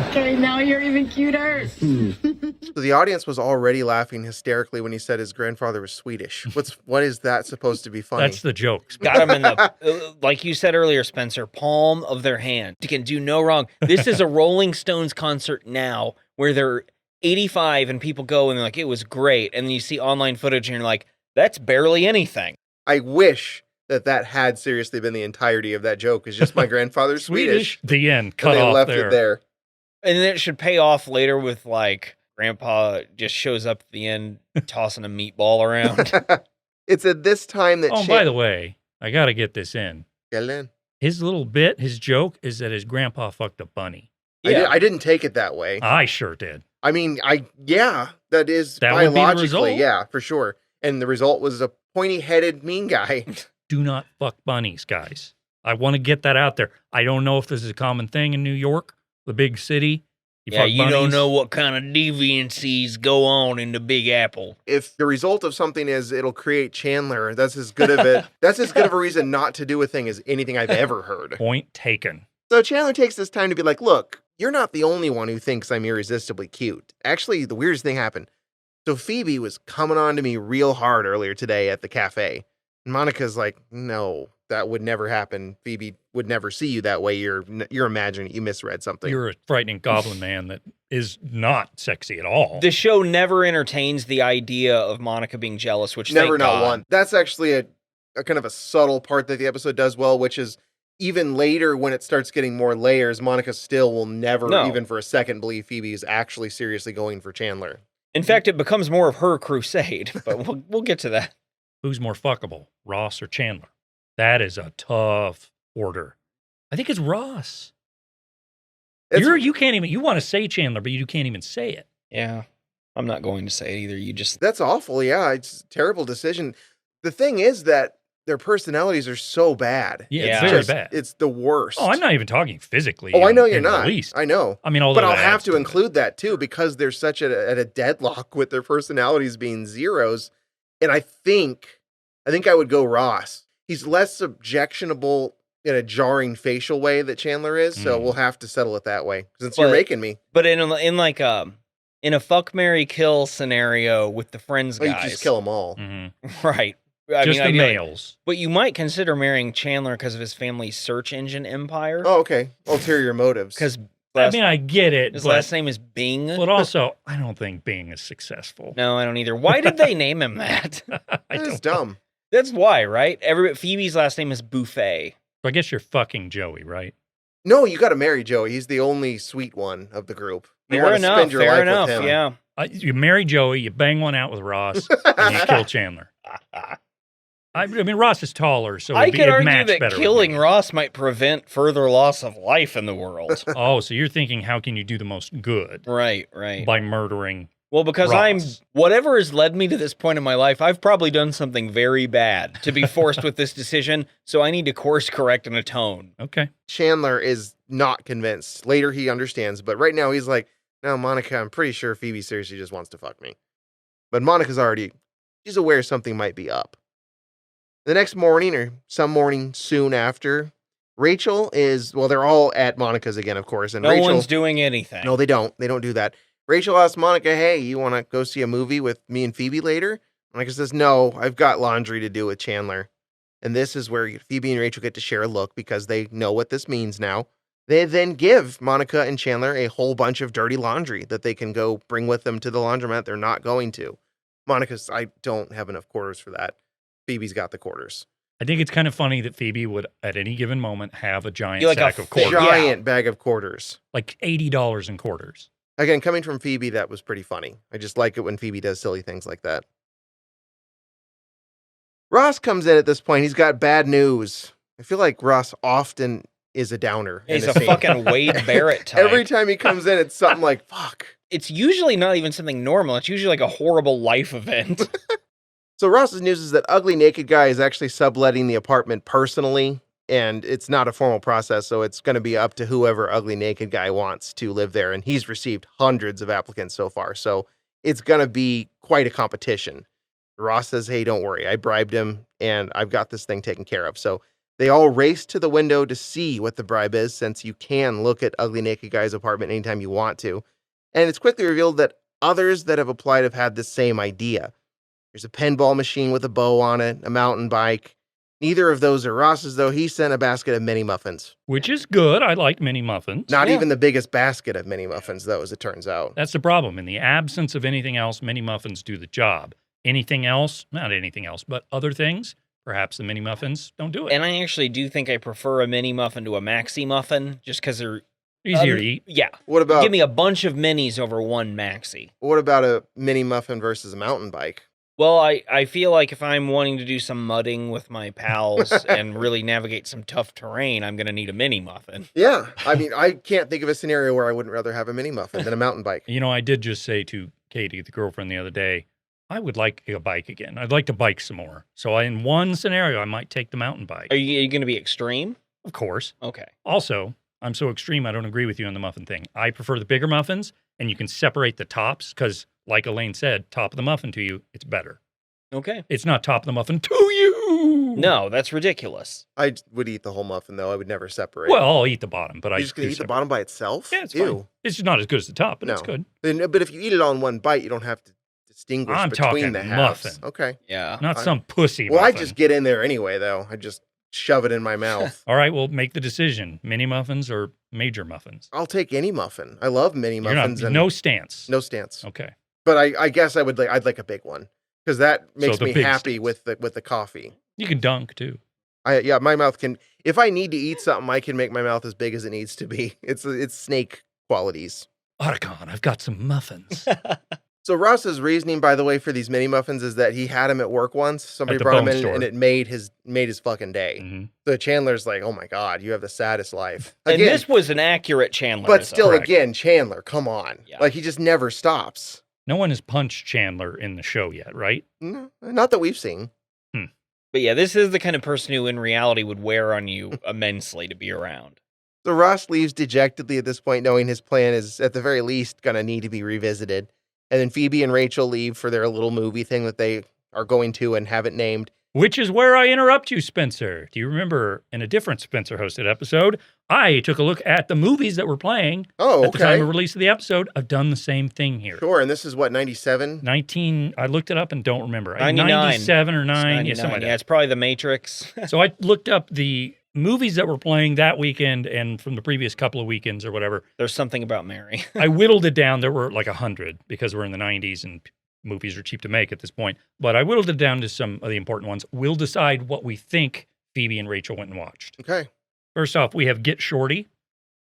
Okay, now you're even cuter. So the audience was already laughing hysterically when he said his grandfather was Swedish. What is that supposed to be funny? That's the jokes. Got them in the, like you said earlier, Spencer, palm of their hand. You can do no wrong. This is a Rolling Stones concert now where they're 85 and people go and they're like, it was great. And then you see online footage and you're like, that's barely anything. I wish that had seriously been the entirety of that joke. Is just my grandfather's Swedish. The end. And Cut they off left there. it there. And then it should pay off later with like Grandpa just shows up at the end tossing a meatball around. It's at this time that Oh, by the way, I got to get this in. Helen. His little bit, his joke is that his grandpa fucked a bunny. Yeah. I didn't take it that way. I sure did. I mean, that is That would be the biologically, result? yeah, for sure. And the result was a pointy-headed mean guy. Do not fuck bunnies, guys. I want to get that out there. I don't know if this is a common thing in New York, the big city. Yeah, fuck you don't bunnies. know what kind of deviancies go on in the Big Apple. If the result of something is it'll create Chandler, that's as good of it. That's as good of a reason not to do a thing as anything I've ever heard. Point taken. So Chandler takes this time to be like, look, you're not the only one who thinks I'm irresistibly cute. Actually, the weirdest thing happened. So Phoebe was coming on to me real hard earlier today at the cafe. And Monica's like, no, that would never happen. Phoebe would never see you that way. You're imagining it. You misread something. You're a frightening goblin man that is not sexy at all. The show never entertains the idea of Monica being jealous, which Never, thank not God. one. That's actually a kind of a subtle part that the episode does well, which is even later when it starts getting more layers, Monica still will never, No. even for a second, believe Phoebe is actually seriously going for Chandler. In fact, it becomes more of her crusade, but we'll get to that. Who's more fuckable, Ross or Chandler? That is a tough order. I think it's Ross. You can't even, you want to say Chandler, but you can't even say it. Yeah, I'm not going to say it either. You just That's awful. Yeah, it's a terrible decision. The thing is that their personalities are so bad. Yeah, Yeah. it's very Just- bad. It's the worst. Oh, I'm not even talking physically. Oh, I know in you're the not. least. I know. I mean, although But I'll that have adds to it. include that too because they're such at a deadlock with their personalities being zeros. And I think I would go Ross. He's less objectionable in a jarring facial way that Chandler is, so Mm. we'll have to settle it that way since you're But- making me. But in like in a fuck, marry, kill scenario with the Friends Well, guys, you just kill them all. Mhm. right? I Just mean, the ideally. males. But you might consider marrying Chandler because of his family's search engine empire. Oh, okay. Ulterior motives. Because I mean, I get it, his but, last name is Bing. but also, I don't think Bing is successful. No, I don't either. Why did they name him that? I That is don't. dumb. That's why, right? Phoebe's last name is Buffet. I guess you're fucking Joey, right? No, you got to marry Joey. He's the only sweet one of the group. You Fair wanna enough. spend your Fair life enough. with him. Yeah. You marry Joey, you bang one out with Ross, and you kill Chandler. I mean, Ross is taller, so I could it'd argue match that better with killing me. Ross might prevent further loss of life in the world. Oh, so you're thinking, how can you do the most good right. by murdering? Well, because Ross. whatever has led me to this point in my life, I've probably done something very bad to be forced with this decision. So I need to course correct and atone. Okay. Chandler is not convinced. Later he understands, but right now he's like, no, Monica, I'm pretty sure Phoebe seriously just wants to fuck me. But she's aware something might be up. The next morning, or some morning soon after, Rachel they're all at Monica's again, of course. And No Rachel, one's doing anything. no, they don't. They don't do that. Rachel asks Monica, hey, you want to go see a movie with me and Phoebe later? Monica says, no, I've got laundry to do with Chandler. And this is where Phoebe and Rachel get to share a look because they know what this means now. They then give Monica and Chandler a whole bunch of dirty laundry that they can go bring with them to the laundromat. They're not going to. Monica's, I don't have enough quarters for that. Phoebe's got the quarters. I think it's kind of funny that Phoebe would, at any given moment, have a giant You're like sack a of quarters. Yeah. Giant bag of quarters. Like $80 in quarters. Again, coming from Phoebe, that was pretty funny. I just like it when Phoebe does silly things like that. Ross comes in at this point. He's got bad news. I feel like Ross often is a downer. He's in a scene. fucking Wade Barrett type. Every time he comes in, it's something like, fuck. It's usually not even something normal. It's usually like a horrible life event. So Ross's news is that Ugly Naked Guy is actually subletting the apartment personally, and it's not a formal process, so it's going to be up to whoever Ugly Naked Guy wants to live there, and he's received hundreds of applicants so far, so it's going to be quite a competition. Ross says, hey, don't worry, I bribed him, and I've got this thing taken care of. So they all race to the window to see what the bribe is, since you can look at Ugly Naked Guy's apartment anytime you want to. And it's quickly revealed that others that have applied have had the same idea. There's a pinball machine with a bow on it, a mountain bike. Neither of those are Ross's, though. He sent a basket of mini muffins. Which is good. I like mini muffins. Not even the biggest basket of mini muffins, though, as it turns out. That's the problem. In the absence of anything else, mini muffins do the job. Anything else, not anything else, but other things, perhaps the mini muffins don't do it. And I actually do think I prefer a mini muffin to a maxi muffin, just because they're Easier to eat. Yeah. What about Give me a bunch of minis over one maxi. what about a mini muffin versus a mountain bike? Well, I feel like if I'm wanting to do some mudding with my pals and really navigate some tough terrain, I'm going to need a mini muffin. Yeah, I mean, I can't think of a scenario where I wouldn't rather have a mini muffin than a mountain bike. You know, I did just say to Katie, the girlfriend, the other day, I would like a bike again. I'd like to bike some more. So in one scenario, I might take the mountain bike. Are you going to be extreme? Of course. Okay. Also, I'm so extreme, I don't agree with you on the muffin thing. I prefer the bigger muffins, and you can separate the tops because, like Elaine said, top of the muffin to you, it's better. Okay. It's not top of the muffin to you. No, that's ridiculous. I would eat the whole muffin, though. I would never separate. Well, I'll eat the bottom, but You're I just going to do eat the separate. bottom by itself? Yeah, it's Ew. fine. It's just not as good as the top, but it's No. good. But if you eat it all in one bite, you don't have to distinguish I'm between talking the halves. muffin. Okay. Yeah. Not I- some pussy Well, I muffin. just get in there anyway, though. I just shove it in my mouth. All right, well, make the decision. Mini muffins or major muffins? I'll take any muffin. I love mini You're muffins. not, and no stance. no stance. Okay. But I guess I'd like a big one because that makes the me big happy stance. with the coffee. You can dunk, too. My mouth can. If I need to eat something, I can make my mouth as big as it needs to be. It's snake qualities. Otacon, I've got some muffins. So Ross's reasoning, by the way, for these mini muffins is that he had them at work once. Somebody At the brought them bone in, store. and it made his fucking day. Mhm. So Chandler's like, "Oh my god, you have the saddest life." And Again, this was an accurate Chandler. but still, Correct. again, Chandler, come on, Yeah. like he just never stops. No one has punched Chandler in the show yet, right? No, not that we've seen. But yeah, this is the kind of person who in reality would wear on you immensely to be around. So Ross leaves dejectedly at this point, knowing his plan is at the very least going to need to be revisited. And then Phoebe and Rachel leave for their little movie thing that they are going to and haven't named. Which is where I interrupt you, Spencer. Do you remember in a different Spencer hosted episode, I took a look at the movies that were playing Oh, at the time okay. of release of the episode. I've done the same thing here. Sure. And this is what, 97? 19, I looked it up and don't remember. 99. 97 or 9, yeah, 99. something like Yeah, that. it's probably The Matrix. So I looked up the movies that were playing that weekend and from the previous couple of weekends or whatever. There's something about Mary. I whittled it down. There were like 100 because we're in the 90s and movies are cheap to make at this point. But I whittled it down to some of the important ones. We'll decide what we think Phoebe and Rachel went and watched. Okay. First off, we have Get Shorty.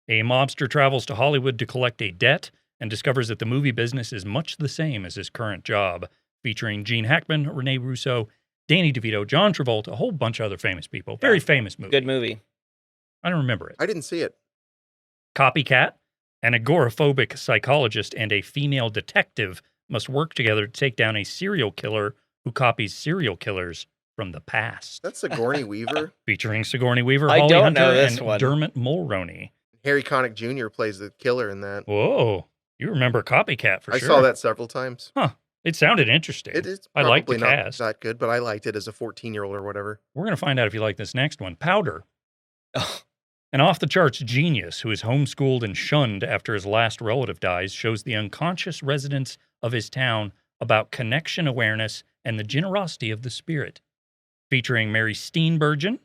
A mobster travels to Hollywood to collect a debt and discovers that the movie business is much the same as his current job, featuring Gene Hackman, Rene Russo, Danny DeVito, John Travolta, a whole bunch of other famous people. Very famous movie. Good movie. I don't remember it. I didn't see it. Copycat, an agoraphobic psychologist and a female detective must work together to take down a serial killer who copies serial killers from the past. That's Sigourney Weaver. Featuring Sigourney Weaver, I Holly don't Hunter, know this and one. Dermot Mulroney. Harry Connick Jr. plays the killer in that. Whoa, you remember Copycat for I sure. saw that several times. It sounded interesting. It is I probably like the not cast. that good, but I liked it as a 14-year-old or whatever. We're going to find out if you like this next one. Powder. Oh. An off-the-charts genius who is homeschooled and shunned after his last relative dies shows the unconscious residents of his town about connection awareness and the generosity of the spirit. Featuring Mary Steenburgen.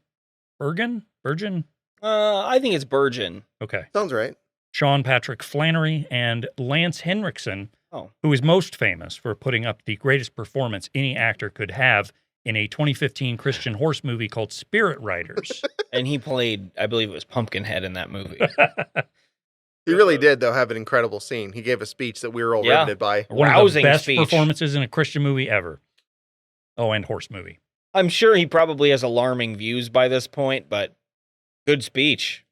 Bergen? I think it's Burgeon. Okay. Sounds right. Sean Patrick Flannery and Lance Henriksen, Oh. who is most famous for putting up the greatest performance any actor could have in a 2015 Christian horse movie called Spirit Riders. And he played, I believe it was Pumpkinhead in that movie. He really did, though, have an incredible scene. He gave a speech that we were all Yeah. riveted by. One of the Rousing best speech. performances in a Christian movie ever. Oh, and horse movie. I'm sure he probably has alarming views by this point, but good speech.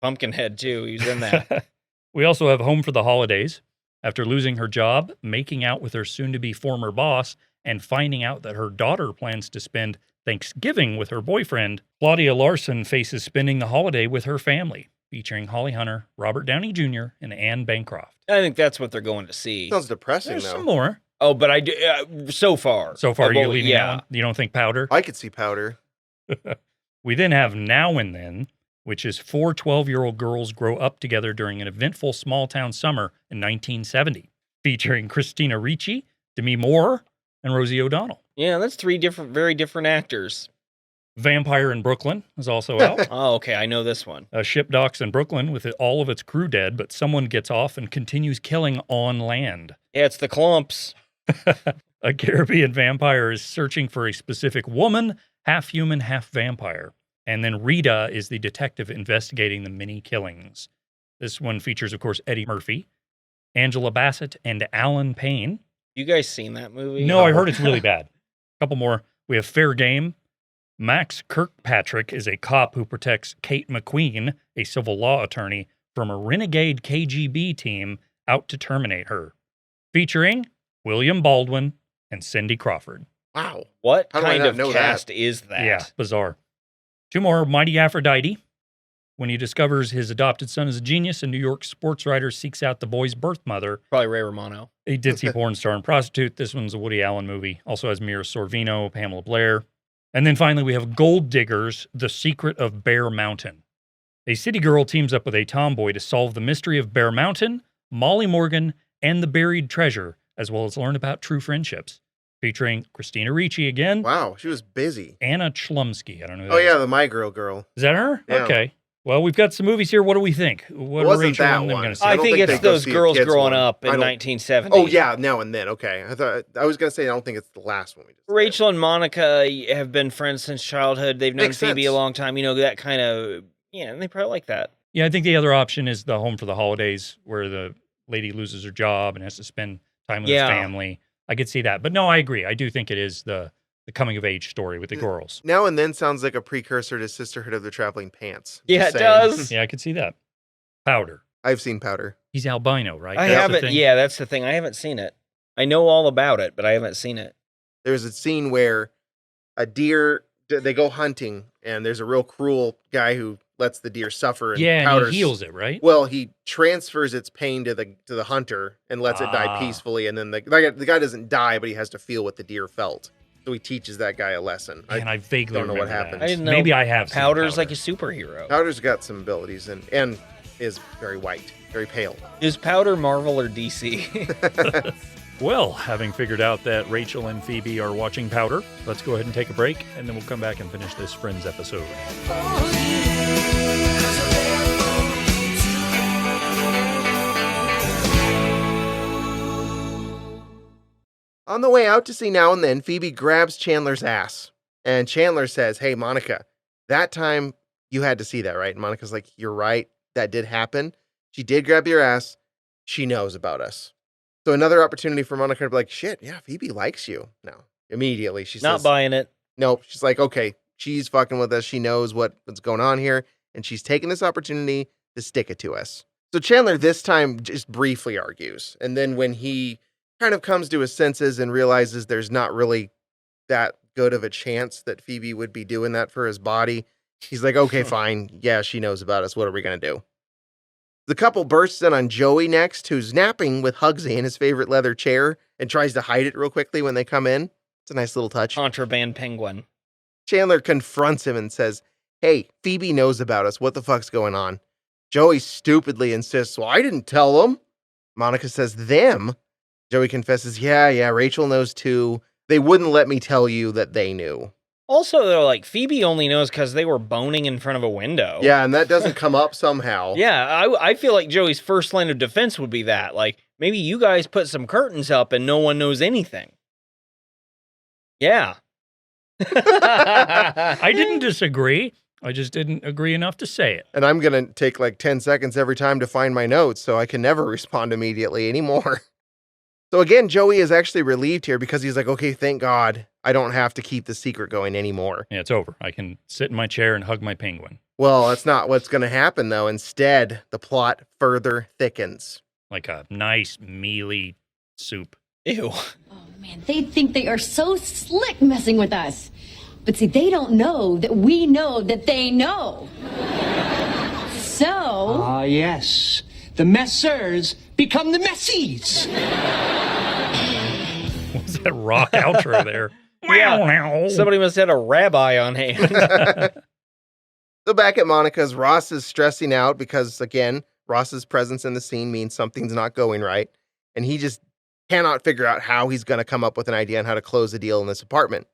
Pumpkinhead, too. He was in that. We also have Home for the Holidays. After losing her job, making out with her soon-to-be former boss, and finding out that her daughter plans to spend Thanksgiving with her boyfriend, Claudia Larson faces spending the holiday with her family, featuring Holly Hunter, Robert Downey Jr., and Anne Bancroft. I think that's what they're going to see. Sounds depressing, There's though. some more. Oh, but I do, so far. So far, Well, you're leaving yeah. that one? You don't think Powder? I could see Powder. We then have Now and Then, which is 4 12-year-old girls grow up together during an eventful small-town summer in 1970, featuring Christina Ricci, Demi Moore, and Rosie O'Donnell. Yeah, that's 3 very different actors. Vampire in Brooklyn is also out. Oh, okay, I know this one. A ship docks in Brooklyn with all of its crew dead, but someone gets off and continues killing on land. Yeah, it's the Clumps. A Caribbean vampire is searching for a specific woman, half human, half vampire. And then Rita is the detective investigating the many killings. This one features, of course, Eddie Murphy, Angela Bassett, and Alan Payne. You guys seen that movie? No, I heard it's really bad. A couple more. We have Fair Game. Max Kirkpatrick is a cop who protects Kate McQueen, a civil law attorney, from a renegade KGB team out to terminate her. Featuring William Baldwin and Cindy Crawford. Wow. What How do I kind not of know cast that? is that? Yeah, bizarre. 2 more. Mighty Aphrodite. When he discovers his adopted son is a genius, a New York sports writer seeks out the boy's birth mother. Probably Ray Romano. A ditzy porn star and prostitute. This one's a Woody Allen movie. Also has Mira Sorvino, Pamela Blair. And then finally, we have Gold Diggers, The Secret of Bear Mountain. A city girl teams up with a tomboy to solve the mystery of Bear Mountain, Molly Morgan, and the buried treasure, as well as learn about true friendships. Featuring Christina Ricci again. Wow, she was busy. Anna Chlumsky. I don't know who Oh, that yeah, is. the My girl. Is that her? Yeah. Okay. Well, we've got some movies here. What do we think? What It are wasn't Rachel that and them one. going to see? I I don't think think it's they go those see a girls kids growing one. up in I don't- 1970. Oh, yeah, Now and Then. Okay. I was going to say, I don't think it's the last one we just did. Rachel and Monica have been friends since childhood. They've known Makes Phoebe sense. a long time. You know, that kind of, yeah, and they probably like that. Yeah, I think the other option is the Home for the Holidays, where the lady loses her job and has to spend time with Yeah. her family. I could see that. But no, I agree. I do think it is the coming-of-age story with the girls. Now and Then sounds like a precursor to Sisterhood of the Traveling Pants. Yeah, Just it saying. does. Yeah, I could see that. Powder. I've seen Powder. He's albino, right? I That's the haven't. thing? Yeah, that's the thing. I haven't seen it. I know all about it, but I haven't seen it. There's a scene where a deer, they go hunting, and there's a real cruel guy who lets the deer suffer. And Yeah, and Powder's, he heals it, right? Well, he transfers its pain to the hunter and lets it die Ah. peacefully. And then the guy doesn't die, but he has to feel what the deer felt. So he teaches that guy a lesson. And I vaguely don't know what remember that. happened. I didn't know Maybe I have seen Powder's Powder. like a superhero. Powder's got some abilities and is very white, very pale. Is Powder Marvel or DC? Well, having figured out that Rachel and Phoebe are watching Powder, let's go ahead and take a break, and then we'll come back and finish this Friends episode. On the way out to see Now and Then, Phoebe grabs Chandler's ass. And Chandler says, "Hey, Monica, that time you had to see that, right?" And Monica's like, "You're right. That did happen. She did grab your ass. She knows about us." So another opportunity for Monica to be like, "Shit, yeah, Phoebe likes you." No, immediately she Not says, buying it. "Nope." She's like, "Okay, she's fucking with us. She knows what's going on here. And she's taking this opportunity to stick it to us." So Chandler this time just briefly argues. And then when he kind of comes to his senses and realizes there's not really that good of a chance that Phoebe would be doing that for his body, he's like, "Okay, fine. Yeah, she knows about us. What are we going to do?" The couple bursts in on Joey next, who's napping with Hugsy in his favorite leather chair and tries to hide it real quickly when they come in. It's a nice little touch. Contraband penguin. Chandler confronts him and says, "Hey, Phoebe knows about us. What the fuck's going on?" Joey stupidly insists, "Well, I didn't tell them." Monica says, "Them?" Joey confesses, yeah, Rachel knows too. They wouldn't let me tell you that they knew. Also, though, like, Phoebe only knows because they were boning in front of a window. Yeah, and that doesn't come up somehow. Yeah, I feel like Joey's first line of defense would be that. Like, maybe you guys put some curtains up and no one knows anything. Yeah. I didn't disagree. I just didn't agree enough to say it. And I'm going to take like 10 seconds every time to find my notes, so I can never respond immediately anymore. So again, Joey is actually relieved here because he's like, okay, thank God I don't have to keep the secret going anymore. Yeah, it's over. I can sit in my chair and hug my penguin. Well, that's not what's going to happen, though. Instead, the plot further thickens. Like a nice, mealy soup. Ew. Oh man, they think they are so slick messing with us. But see, they don't know that we know that they know. So, Ah, yes. The messers become the messies. What was that rock outro there? Yeah. Somebody must have had a rabbi on hand. So back at Monica's, Ross is stressing out because, again, Ross's presence in the scene means something's not going right. And he just cannot figure out how he's going to come up with an idea on how to close the deal in this apartment.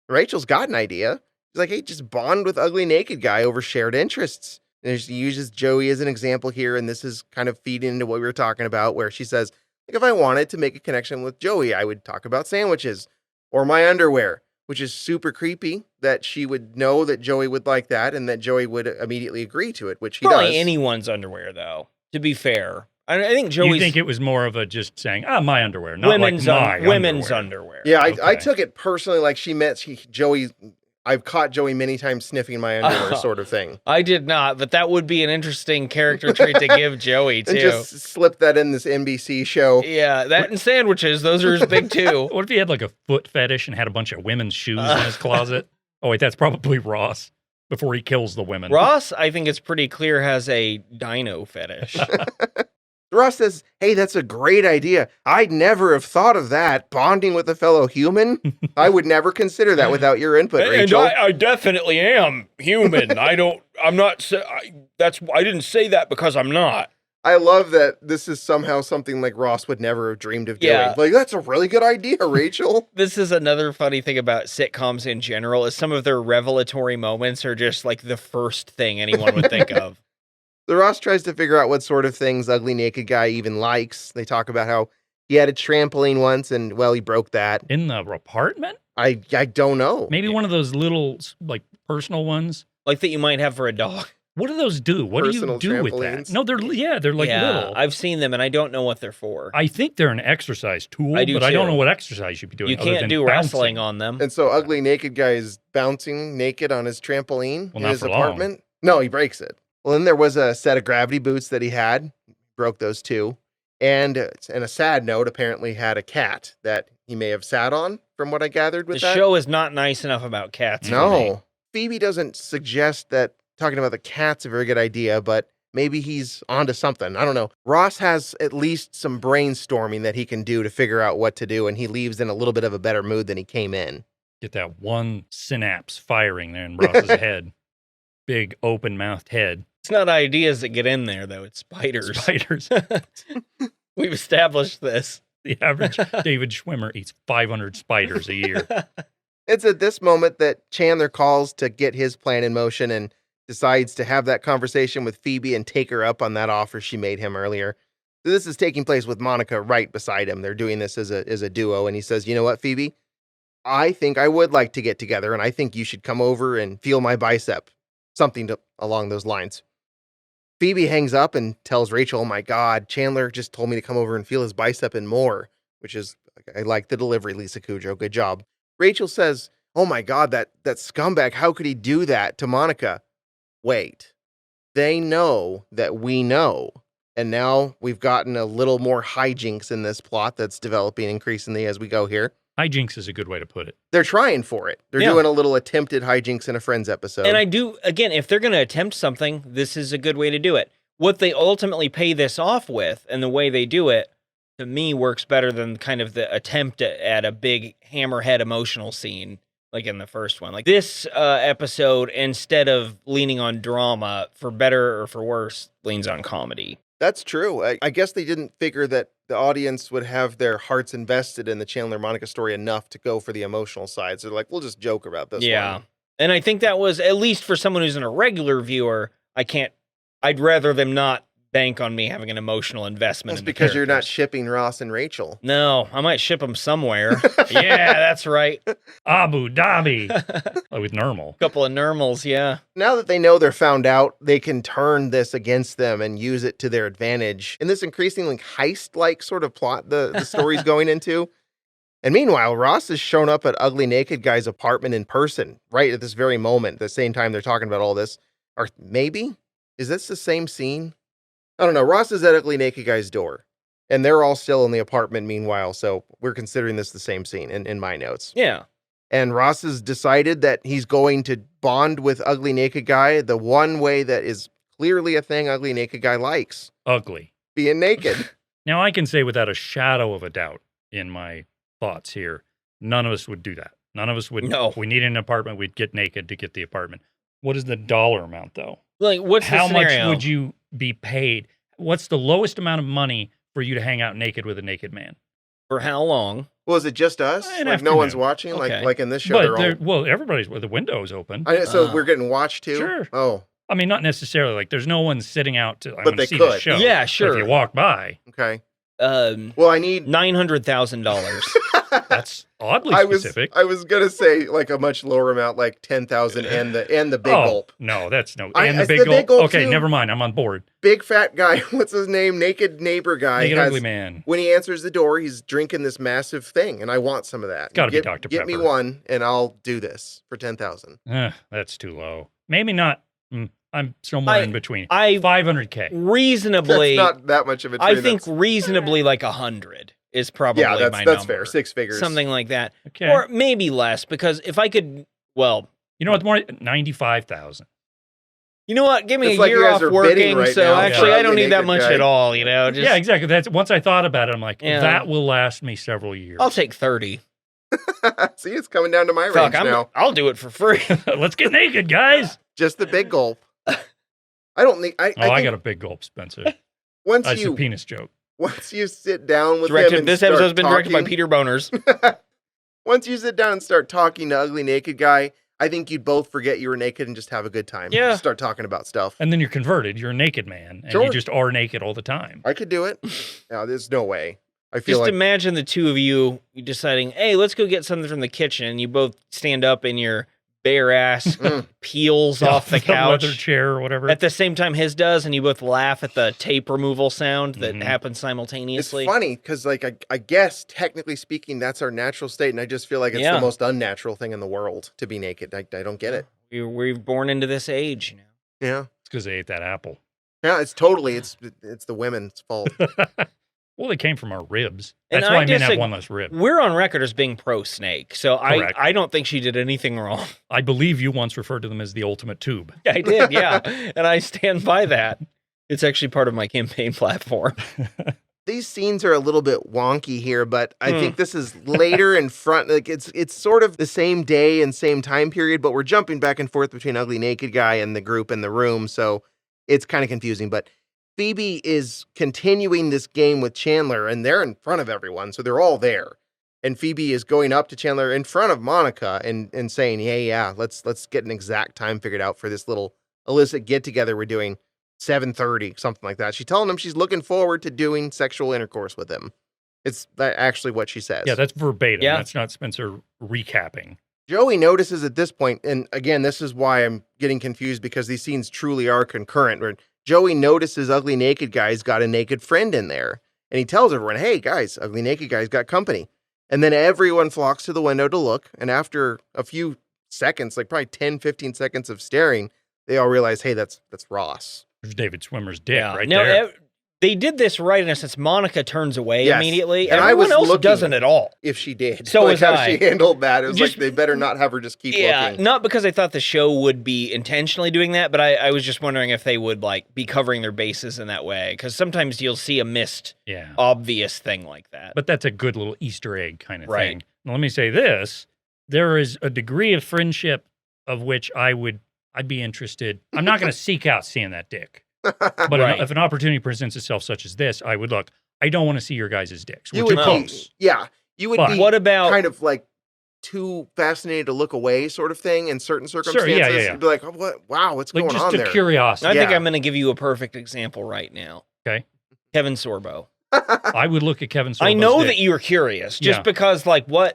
Rachel's got an idea. She's like, hey, just bond with ugly naked guy over shared interests. And she uses Joey as an example here. And this is kind of feeding into what we were talking about, where she says, like, if I wanted to make a connection with Joey, I would talk about sandwiches or my underwear, which is super creepy that she would know that Joey would like that and that Joey would immediately agree to it, which he Probably does. anyone's underwear, though, to be fair. I think Joey's... You think it was more of a just saying, my underwear, not women's like my women's underwear. underwear. Yeah, I Okay. took it personally like she meant Joey. I've caught Joey many times sniffing my underwear, sort of thing. I did not, but that would be an interesting character trait to give Joey, too. And just slip that in this NBC show. Yeah, that and sandwiches, those are his big two. What if he had like a foot fetish and had a bunch of women's shoes in his closet? Oh, wait, that's probably Ross before he kills the women. Ross, I think it's pretty clear, has a dino fetish. Ross says, hey, that's a great idea. I'd never have thought of that. Bonding with a fellow human? I would never consider that without your input, And Rachel. I definitely am human. I didn't say that because I'm not. I love that this is somehow something like Ross would never have dreamed of doing. Yeah. Like, that's a really good idea, Rachel. This is another funny thing about sitcoms in general, is some of their revelatory moments are just like the first thing anyone would think of. So Ross tries to figure out what sort of things ugly naked guy even likes. They talk about how he had a trampoline once and, well, he broke that. In the apartment? I don't know. Maybe one of those little, like, personal ones. Like that you might have for a dog. What do those do? What Personal do you do with trampolines? that? No, they're like little. I've seen them and I don't know what they're for. I think they're an exercise tool, I do but I don't too. know what exercise you'd be doing. You other can't than do wrestling bouncing. on them. And so ugly naked guy is bouncing naked on his trampoline Well, in not his for long. apartment. No, he breaks it. Well, then there was a set of gravity boots that he had. Broke those too. And a sad note, apparently had a cat that he may have sat on, from what I gathered with The that. show is not nice enough about cats. for me. No. Phoebe doesn't suggest that talking about the cat's a very good idea, but maybe he's onto something. I don't know. Ross has at least some brainstorming that he can do to figure out what to do, and he leaves in a little bit of a better mood than he came in. Get that one synapse firing there in Ross's head. Big open-mouthed head. It's not ideas that get in there, though. It's spiders. Spiders. We've established this. The average David Schwimmer eats 500 spiders a year. It's at this moment that Chandler calls to get his plan in motion and decides to have that conversation with Phoebe and take her up on that offer she made him earlier. So this is taking place with Monica right beside him. They're doing this as a duo, and he says, you know what, Phoebe? I think I would like to get together, and I think you should come over and feel my bicep. Something along those lines. Phoebe hangs up and tells Rachel, oh my God, Chandler just told me to come over and feel his bicep and more, which is, I like the delivery, Lisa Kudrow. Good job. Rachel says, oh my God, that scumbag, how could he do that to Monica? Wait, they know that we know. And now we've gotten a little more hijinks in this plot that's developing increasingly as we go here. Hijinks is a good way to put it. They're trying for it. They're Yeah. doing a little attempted hijinks in a Friends episode. And I do, again, if they're going to attempt something, this is a good way to do it. What they ultimately pay this off with and the way they do it, to me, works better than kind of the attempt at a big hammerhead emotional scene like in the first one. Like this episode, instead of leaning on drama, for better or for worse, leans on comedy. That's true. I guess they didn't figure that the audience would have their hearts invested in the Chandler Monica story enough to go for the emotional side. So they're like, we'll just joke about this one. And I think that was, at least for someone who's a regular viewer, I'd rather them not bank on me having an emotional investment. That's in the because you're not characters. shipping Ross and Rachel. No, I might ship them somewhere. Yeah, that's right. Abu Dhabi with normal. Couple of normals, yeah. Now that they know they're found out, they can turn this against them and use it to their advantage in this increasingly heist-like sort of plot the story's going into. And meanwhile, Ross has shown up at Ugly Naked Guy's apartment in person, right at this very moment, at the same time they're talking about all this. Or maybe? Is this the same scene? I don't know. Ross is at Ugly Naked Guy's door, and they're all still in the apartment meanwhile, so we're considering this the same scene in my notes. Yeah. And Ross has decided that he's going to bond with Ugly Naked Guy the one way that is clearly a thing Ugly Naked Guy likes. Ugly. Being naked. Now, I can say without a shadow of a doubt in my thoughts here, none of us would do that. None of us would. No. If we needed an apartment, we'd get naked to get the apartment. What is the dollar amount, though? Like, what's How the much scenario? would you be paid? What's the lowest amount of money for you to hang out naked with a naked man? For how long? Well, is it just us? An Like no one's afternoon. watching? Okay. Like in this show, they're all... Well, everybody's with the windows open. So we're getting watched too? Sure. Oh, I mean, not necessarily. Like, there's no one sitting out to. I But want they to see the could. show. Yeah, But sure. if you walk by, okay. Well, Well, I need... $900,000. that's oddly I was specific. gonna say like a much lower amount, like 10,000 and the big gulp. No, that's no. I- And the it's big the gulp. big gulp, Okay, too. never mind. I'm on board. Big fat guy, what's his name? Naked neighbor guy. Naked has- ugly man. When he answers the door, he's drinking this massive thing, and I want some of that. Gotta be Get- Dr. Get me Pepper. one, and I'll do this for 10,000. That's too low. Maybe not. I'm somewhere in between. I 500K. reasonably, That's not that much of a I trade. think That's- reasonably like 100 is probably yeah, my that's number. fair. Six figures. Something like that. Okay. Or maybe less, because if I could, well, You know what? More 95,000. you know what? Give me It's a like you year guys off are bidding working, right so now actually for I don't Ugly need that Naked much Guy. at all, you know? Just, Yeah, exactly. That's once I thought about it, I'm like, Yeah. that will last me several years. I'll take 30. See, it's coming down to my Fuck, range now. I'll do it for free. Let's get naked, guys. Just the big gulp. I don't think. I I think got a big gulp, Spencer. once That's a you penis joke. sit down with him Directed, and this start episode's been directed by talking- Peter Boners. Once you sit down and start talking to Ugly Naked Guy, I think you'd both forget you were naked and just have a good time. Yeah. Just start talking about stuff. And then you're converted. You're a naked man. And Sure. you just are naked all the time. I could do it. No, there's no way. I feel Just like imagine the two of you deciding, hey, let's go get something from the kitchen. You both stand up in your bare ass peels off the couch. leather chair or whatever. At the same time his does, and you both laugh at the tape removal sound that Mhm. happens it's simultaneously. funny because, like, I guess technically speaking, that's our natural state, and I just feel like it's Yeah. the most unnatural thing in the world to be naked. I don't get it. We're born into this age, you know. Yeah, It's because they ate that apple. yeah, it's totally it's the women's fault. Well, they came from our ribs. And That's why I men have disag- one less rib. We're on record as being pro snake, so Correct. I don't think she did anything wrong. I believe you once referred to them as the ultimate tube. I did, yeah, and I stand by that. It's actually part of my campaign platform. These scenes are a little bit wonky here, but I think this is later in front. Like it's sort of the same day and same time period, but we're jumping back and forth between Ugly Naked Guy and the group in the room, so it's kind of confusing. But Phoebe is continuing this game with Chandler, and they're in front of everyone, so they're all there. And Phoebe is going up to Chandler in front of Monica and saying, "Hey, yeah, let's get an exact time figured out for this little illicit get together we're doing." 7:30, something like that. She's telling him she's looking forward to doing sexual intercourse with him. It's actually what she says. Yeah, that's verbatim. Yeah. That's not Spencer recapping. Joey notices at this point, and again, this is why I'm getting confused because these scenes truly are concurrent, where Joey notices Ugly Naked Guy's got a naked friend in there, and he tells everyone, hey guys, Ugly Naked Guy's got company. And then everyone flocks to the window to look, and after a few seconds, like probably 10, 15 seconds of staring, they all realize, hey, that's Ross. There's David Swimmer's dick right now, there. they did this right in a sense. Monica turns away Yes. immediately. And I Everyone was else looking- doesn't at all. If she did. So like was how I. she handled that. It was Just- like they better not have her just keep Yeah, looking. not because I thought the show would be intentionally doing that, but I was just wondering if they would like be covering their bases in that way. Because sometimes you'll see a missed, Yeah. obvious thing like that. But that's a good little Easter egg kind of Right. thing. Now, let me say this. There is a degree of friendship of which I'd be interested. I'm not going to seek out seeing that dick. But Right. if an opportunity presents itself such as this, I would look. I don't want to see your guys' dicks. We're You too would close. be, yeah. You would But be What about kind of like too fascinated to look away sort of thing in certain Sure, circumstances. yeah. You'd be like, oh, what? Wow, what's Like going just on the there? curiosity. I think Yeah. I'm going to give you a perfect example right now. Okay. Kevin Sorbo. I would look at Kevin Sorbo's I know dick. that you were curious, just Yeah. because, like, what's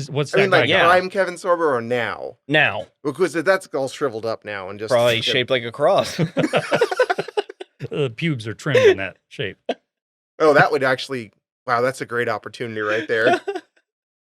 What's I that mean, guy like got? prime Kevin Sorbo or now? now? Because that's all shriveled up now and just Probably shaped like a cross. The pubes are trimmed in that shape. Oh, that would actually. Wow, that's a great opportunity right there.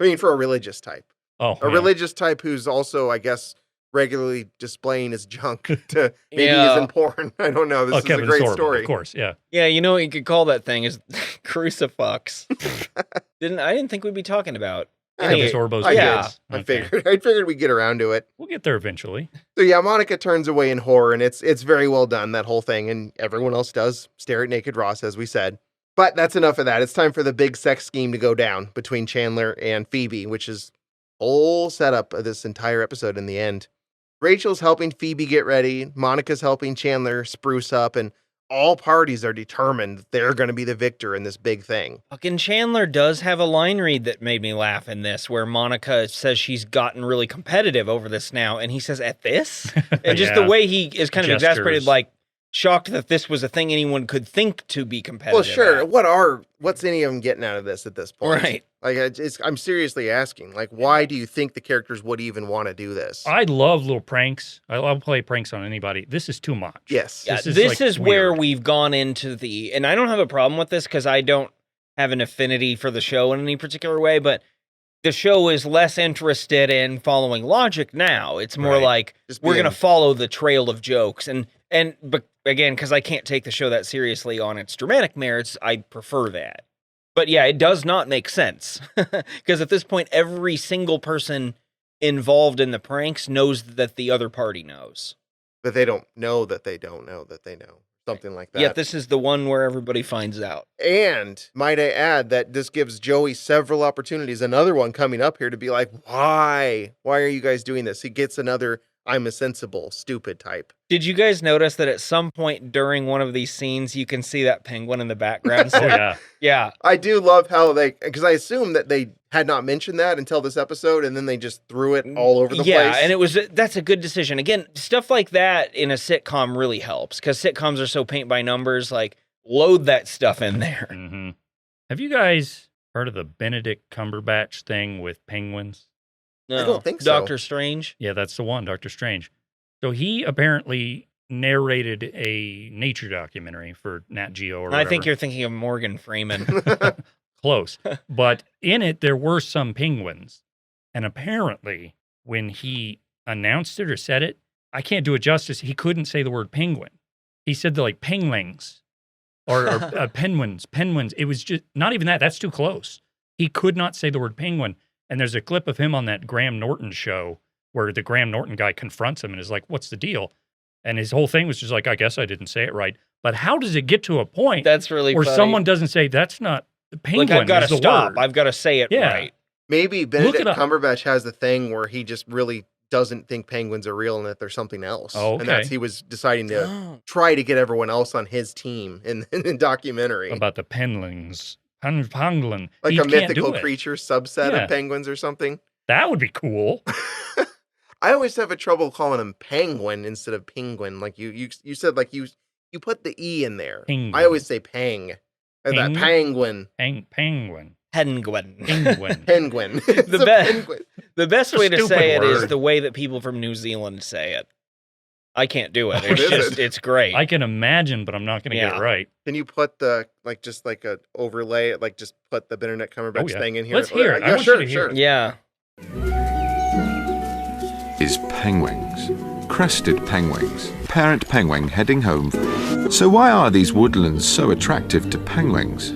I mean, for a religious type. Oh, A yeah. religious type who's also, I guess, regularly displaying his junk to maybe Yeah. he's in porn. I don't know. This is Kevin a great Sorbo, story. of course, yeah. Yeah, you know what you could call that thing is crucifix. I didn't think we'd be talking about. Kevin Any- Sorbo's I dick. yeah. I Okay. figured we'd get around to it. We'll get there eventually. So yeah, Monica turns away in horror, and it's very well done, that whole thing, and everyone else does stare at naked Ross, as we said. But that's enough of that. It's time for the big sex scheme to go down between Chandler and Phoebe, which is whole setup of this entire episode in the end. Rachel's helping Phoebe get ready, Monica's helping Chandler spruce up, and all parties are determined that they're going to be the victor in this big thing. Fucking Chandler does have a line read that made me laugh in this, where Monica says she's gotten really competitive over this now, and he says, "At this?" And just the Yeah. way he is kind of Gestures. exasperated, like shocked that this was a thing anyone could think to be competitive. Well, sure. at. What's any of them getting out of this at this point? Right. Like, I'm seriously asking, like, why do you think the characters would even want to do this? I love little pranks. I'll play pranks on anybody. This is too much. Yes. Yeah, This this is, is like, where weird. we've gone into and I don't have a problem with this because I don't have an affinity for the show in any particular way, but the show is less interested in following logic now. It's more Right. like Just we're being- going to follow the trail of jokes. But again, because I can't take the show that seriously on its dramatic merits, I prefer that. But yeah, it does not make sense because at this point, every single person involved in the pranks knows that the other party knows. But they don't know that they don't know that they know. Something like that. Yet this is the one where everybody finds out. And might I add that this gives Joey several opportunities, another one coming up here, to be like, why? Why are you guys doing this? He gets another I'm a sensible, stupid type. Did you guys notice that at some point during one of these scenes, you can see that penguin in the background? Oh, yeah. Yeah. I do love how because I assume that they had not mentioned that until this episode, and then they just threw it all over the place. Yeah, and that's a good decision. Again, stuff like that in a sitcom really helps because sitcoms are so paint by numbers. Like, load that stuff in there. hmm Have you guys heard of the Benedict Cumberbatch thing with penguins? No, don't think so. Doctor Strange. Yeah, that's the one, Doctor Strange. So he apparently narrated a nature documentary for Nat Geo or whatever. I think you're thinking of Morgan Freeman. Close. But in it, there were some penguins. And apparently, when he announced it or said it, I can't do it justice. He couldn't say the word penguin. He said like penguins or penguins. It was just not even that. That's too close. He could not say the word penguin. And there's a clip of him on that Graham Norton show where the Graham Norton guy confronts him and is like, "What's the deal?" And his whole thing was just like, "I guess I didn't say it right." But how does it get to a point That's really where funny. someone doesn't say that's not penguin? Like, I've got is to the stop. word." I've got to say it Yeah. right. Maybe Benedict it up. Cumberbatch has the thing where he just really doesn't think penguins are real and that there's something else. Oh, And that's okay. he was deciding to Oh. try to get everyone else on his team in the documentary. About the penguins. Penguin. Like He a can't do mythical it. creature subset Yeah. of penguins or something. That would be cool. I always have a trouble calling him penguin instead of penguin. Like you said, like you put the E in there. Penguin. I always say pang. That Peng? penguin. Penguin. Penguin. Penguin. Penguin. It's The a best- penguin. The best It's a way to stupid say it is word. the way that people from New Zealand say it. I can't do it. What It's is just, it? it's great. I can imagine, but I'm not going to get Yeah. it right. Can you put the just like a overlay, like just put the Benedict Cumberbatch yeah. thing in here? Let's hear it. I Yeah, want you sure, to hear sure. it. Yeah. Is penguins. Crested penguins. Parent penguin heading home. So why are these woodlands so attractive to penguins?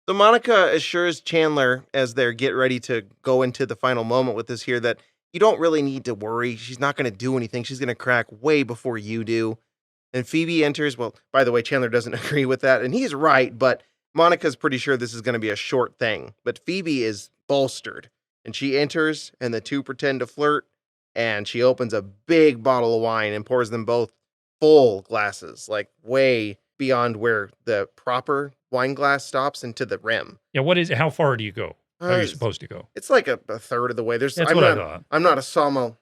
So Monica assures Chandler as they get ready to go into the final moment with this here that you don't really need to worry. She's not going to do anything. She's going to crack way before you do. And Phoebe enters. Well, by the way, Chandler doesn't agree with that. And he's right, but Monica's pretty sure this is going to be a short thing. But Phoebe is bolstered. And she enters, and the two pretend to flirt. And she opens a big bottle of wine and pours them both full glasses, like way beyond where the proper wine glass stops into the rim. Yeah, what is it? How far do you go? How are you supposed to go? It's like a third of the way. That's I'm what I not, thought. I'm not a sommelier.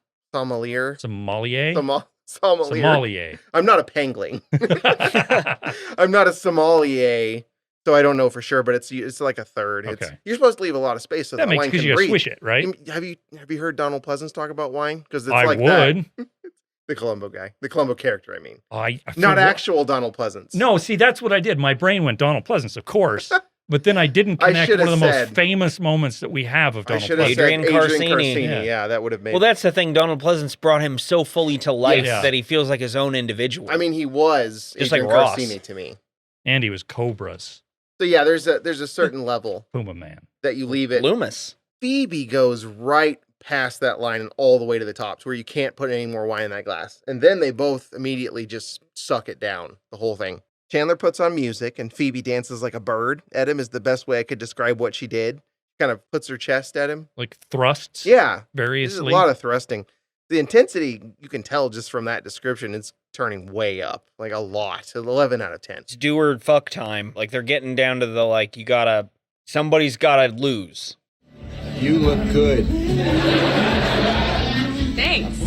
Sommelier? Sommelier. Sommelier. I'm not a pangling. I'm not a sommelier, so I don't know for sure, but it's like a third. Okay. You're supposed to leave a lot of space so That that makes wine because can you gotta breathe. swish it, right? Have you heard Donald Pleasance talk about wine? Because it's I like would. that. The Columbo guy, the Columbo character. I mean, I not actual Donald Pleasance. No, see, that's what I did. My brain went Donald Pleasance, of course, but then I didn't connect one of the most famous moments that we have of I Donald should have Pleasance. said Adrian Adrian Carsini. Carsini. Yeah, that would have made. Well, that's the thing. Donald Pleasance brought him so fully to life Yes. that he feels like his own individual. I mean, he was Just Adrian like Ross. Carsini to me. And he was Cobras. So yeah, there's a certain level Puma Man. that you leave it. Loomis. Phoebe goes right past that line and all the way to the top to where you can't put any more wine in that glass. And then they both immediately just suck it down, the whole thing. Chandler puts on music and Phoebe dances like a bird at him is the best way I could describe what she did. Kind of puts her chest at him. Like thrusts. Yeah. Variously. There's a lot of thrusting. The intensity, you can tell just from that description, it's turning way up. Like a lot. 11 out of 10. It's do or fuck time. Like they're getting down to the somebody's gotta lose. You look good. Thanks.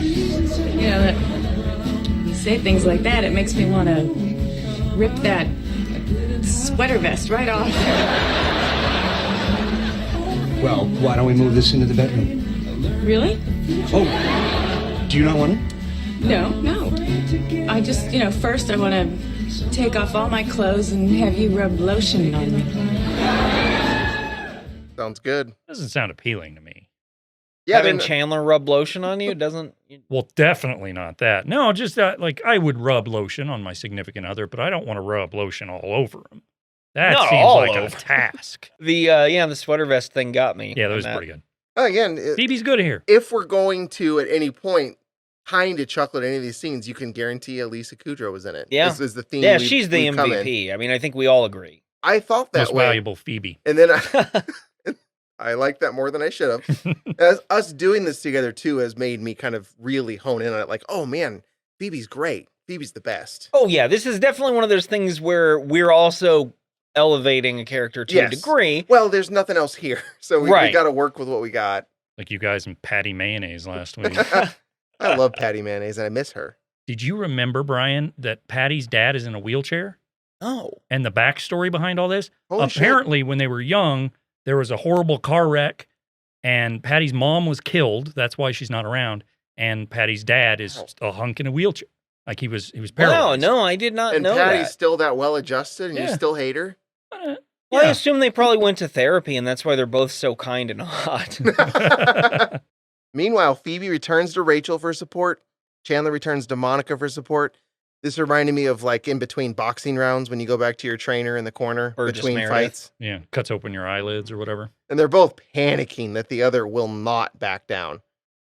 You know, you say things like that, it makes me want to rip that sweater vest right off. Well, why don't we move this into the bedroom? Really? Oh, do you not want it? No. I just, first I want to take off all my clothes and have you rub lotion on me. Sounds good. Doesn't sound appealing to me. Yeah, Having Chandler rub lotion on you doesn't. Well, definitely not that. No, just that, like, I would rub lotion on my significant other, but I don't want to rub lotion all over him. That Not seems all like a over. task. The sweater vest thing got me. Yeah, that on was pretty good. again, Phoebe's good here. if we're going to at any point kind of chuckle at any of these scenes, you can guarantee Elisa Kudrow was in it. Yeah. This is the theme. Yeah, we've- she's the we've come in. MVP. I mean, I think we all agree. I thought that Most way. valuable Phoebe. And then I like that more than I should have. As us doing this together too has made me kind of really hone in on it. Like, oh man, Phoebe's great. Phoebe's the best. Oh yeah, this is definitely one of those things where we're also elevating a character to a Yes. degree. Well, there's nothing else here, so we Right. got to work with what we got. Like you guys and Patty Mayonnaise last week. I love Patty Mayonnaise and I miss her. Did you remember, Brian, that Patty's dad is in a wheelchair? Oh, And the backstory behind all this? Holy shit. Apparently, when they were young, there was a horrible car wreck, and Patty's mom was killed. That's why she's not around. And Patty's dad is a hunk in a wheelchair. Like he was wow! paralyzed. No, I did not And know Patty's that. still that well adjusted, and you Yeah. still hate her. Uh, Well, I yeah. assume they probably went to therapy, and that's why they're both so kind and hot. Meanwhile, Phoebe returns to Rachel for support. Chandler returns to Monica for support. This reminded me of like in between boxing rounds when you go back to your trainer in the corner Burgess between Meredith. fights. Yeah, cuts open your eyelids or whatever. And they're both panicking that the other will not back down.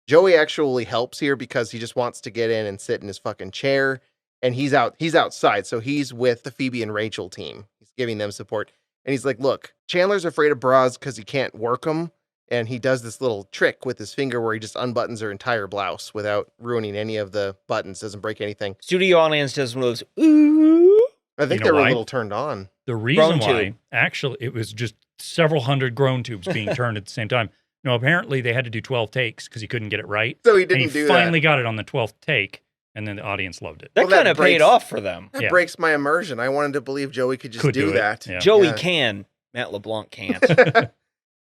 Joey actually helps here because he just wants to get in and sit in his fucking chair. And he's outside. So he's with the Phoebe and Rachel team. He's giving them support. And he's like, look, Chandler's afraid of bras because he can't work them. And he does this little trick with his finger where he just unbuttons her entire blouse without ruining any of the buttons, doesn't break anything. Studio audience does one of those. Ooh. I think You know they were why? a little turned on. The reason Grown why, tube. actually, it was just several hundred grown tubes being turned at the same time. No, apparently they had to do 12 takes because he couldn't get it right. So he And didn't he do finally that. got it on the 12th take, and then the audience loved it. That Well, that kind of paid breaks- off for them. That Yeah. breaks my immersion. I wanted to believe Joey could just Could do do it, that. yeah. Joey Yeah. can. Matt LeBlanc can't.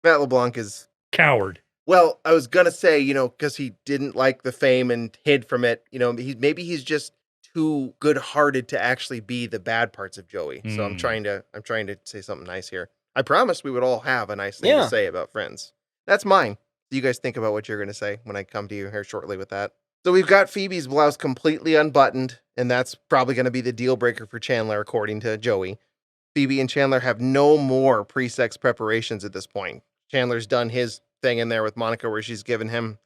Matt LeBlanc is, Coward. well, I was going to say, because he didn't like the fame and hid from it, maybe he's just too good-hearted to actually be the bad parts of Joey. So I'm Mm. trying to say something nice here. I promised we would all have a nice thing Yeah. to say about Friends. That's mine. You guys think about what you're going to say when I come to you here shortly with that. So we've got Phoebe's blouse completely unbuttoned, and that's probably going to be the deal breaker for Chandler, according to Joey. Phoebe and Chandler have no more pre-sex preparations at this point. Chandler's done his thing in there with Monica where she's given him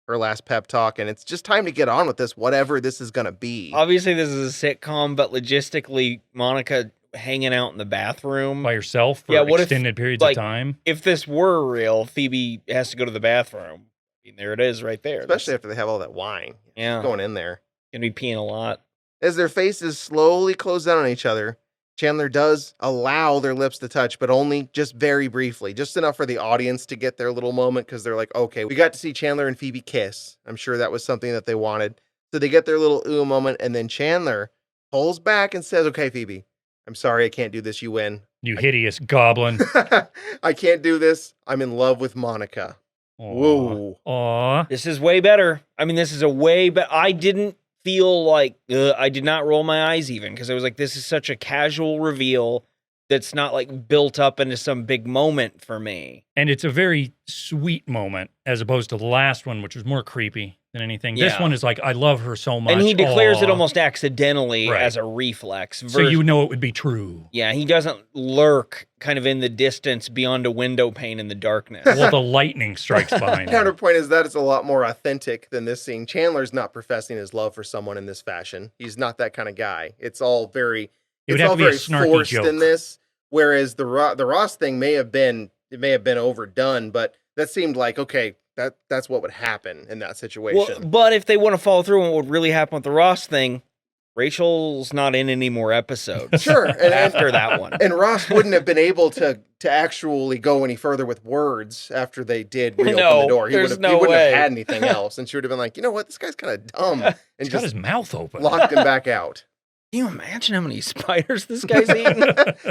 her last pep talk, and it's just time to get on with this, whatever this is going to be. Obviously, this is a sitcom, but logistically, Monica hanging out in the bathroom. By yourself for Yeah, what if, extended periods like, of time. If this were real, Phoebe has to go to the bathroom. I mean, there it is right there. Especially after they have all that wine. Yeah. Going in there. Gonna be peeing a lot. As their faces slowly close down on each other, Chandler does allow their lips to touch, but only just very briefly, just enough for the audience to get their little moment because they're like, okay, we got to see Chandler and Phoebe kiss. I'm sure that was something that they wanted. So they get their little ooh moment, and then Chandler pulls back and says, okay, Phoebe, I'm sorry, I can't do this. You win. You hideous goblin. I can't do this. I'm in love with Monica. Whoa. Aw. This is way better. I mean, this is a way better. I didn't feel like, I did not roll my eyes even, because I was like, this is such a casual reveal that's not like built up into some big moment for me. And it's a very sweet moment as opposed to the last one, which was more creepy than anything. This Yeah. one is like, I love her so much. And he declares it Aw. almost accidentally Right. as a reflex. So you know it would be true. Yeah, he doesn't lurk kind of in the distance beyond a window pane in the darkness. Well, the lightning strikes behind him. Counterpoint is that it's a lot more authentic than this scene. Chandler's not professing his love for someone in this fashion. He's not that kind of guy. It's all very, It would it's have all to be a very snarky forced joke. in this. Whereas the Ross thing may have been overdone, but that seemed like, okay, that's what would happen in that situation. Well, but if they want to follow through on what would really happen with the Ross thing, Rachel's not in any more episodes. Sure. And after that one. And Ross wouldn't have been able to actually go any further with words after they did reopen No, the door. He there's wouldn't no have way. had anything else. And she would have been like, you know what, this guy's kind of dumb. And He's got just his mouth open. locked him back out. Can you imagine how many spiders this guy's eating?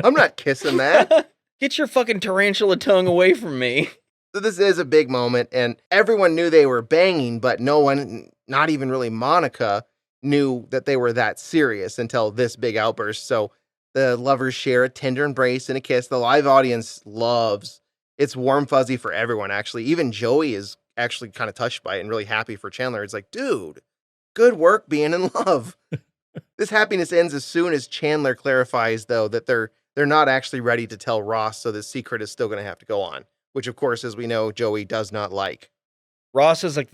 I'm not kissing that. Get your fucking tarantula tongue away from me. So this is a big moment, and everyone knew they were banging, but no one, not even really Monica, knew that they were that serious until this big outburst. So the lovers share a tender embrace and a kiss. The live audience loves. It's warm fuzzy for everyone, actually. Even Joey is actually kind of touched by it and really happy for Chandler. It's like, dude, good work being in love. This happiness ends as soon as Chandler clarifies, though, that they're not actually ready to tell Ross, so the secret is still going to have to go on, which, of course, as we know, Joey does not like. Ross is like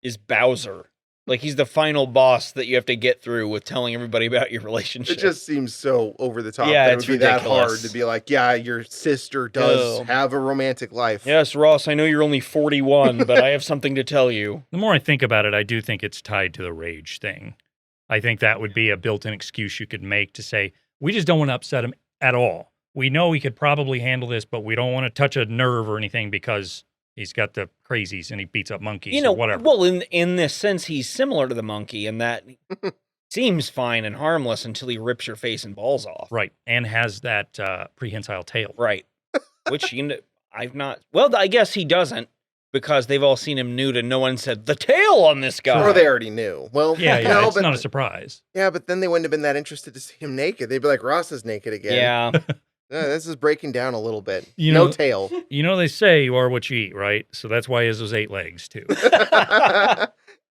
is Bowser. Like he's the final boss that you have to get through with telling everybody about your relationship. It just seems so over the top. Yeah, that it it's would be that ridiculous. hard to be like, yeah, your sister does No. have a romantic life. Yes, Ross, I know you're only 41, but I have something to tell you. The more I think about it, I do think it's tied to the rage thing. I think that would be a built-in excuse you could make to say, we just don't want to upset him at all. We know he could probably handle this, but we don't want to touch a nerve or anything because he's got the crazies and he beats up monkeys or whatever. Well, in this sense, he's similar to the monkey in that seems fine and harmless until he rips your face and balls off. Right, and has that prehensile tail. Right. Which, I've not... Well, I guess he doesn't because they've all seen him nude and no one said, the tail on this guy. Or they already knew. Well, Yeah, no, it's but, not a surprise. Yeah, but then they wouldn't have been that interested to see him naked. They'd be like, Ross is naked again. Yeah. This is breaking down a little bit. You No know- tail. You know they say you are what you eat, right? So that's why he has those 8 legs, too.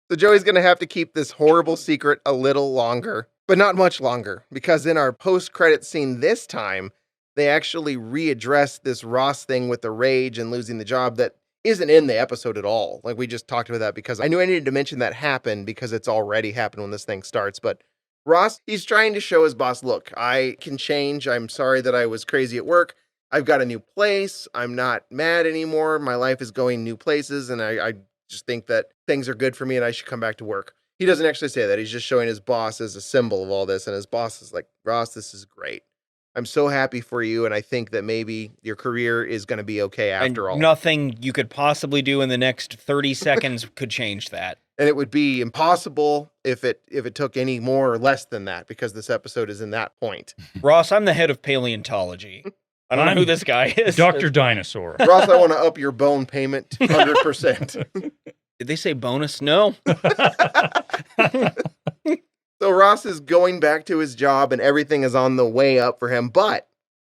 So Joey's going to have to keep this horrible secret a little longer, but not much longer, because in our post-credit scene this time, they actually readdress this Ross thing with the rage and losing the job that isn't in the episode at all. Like, we just talked about that because I knew I needed to mention that happened because it's already happened when this thing starts. But Ross, he's trying to show his boss, look, I can change. I'm sorry that I was crazy at work. I've got a new place. I'm not mad anymore. My life is going new places, and I just think that things are good for me and I should come back to work. He doesn't actually say that. He's just showing his boss as a symbol of all this, and his boss is like, Ross, this is great. I'm so happy for you, and I think that maybe your career is going to be okay after all. Nothing you could possibly do in the next 30 seconds could change that. And it would be impossible if it took any more or less than that, because this episode is in that point. Ross, I'm the head of paleontology. I don't know who this guy is. Dr. Dinosaur. Ross, I want to up your bone payment 100%. Did they say bonus? No. So Ross is going back to his job and everything is on the way up for him. But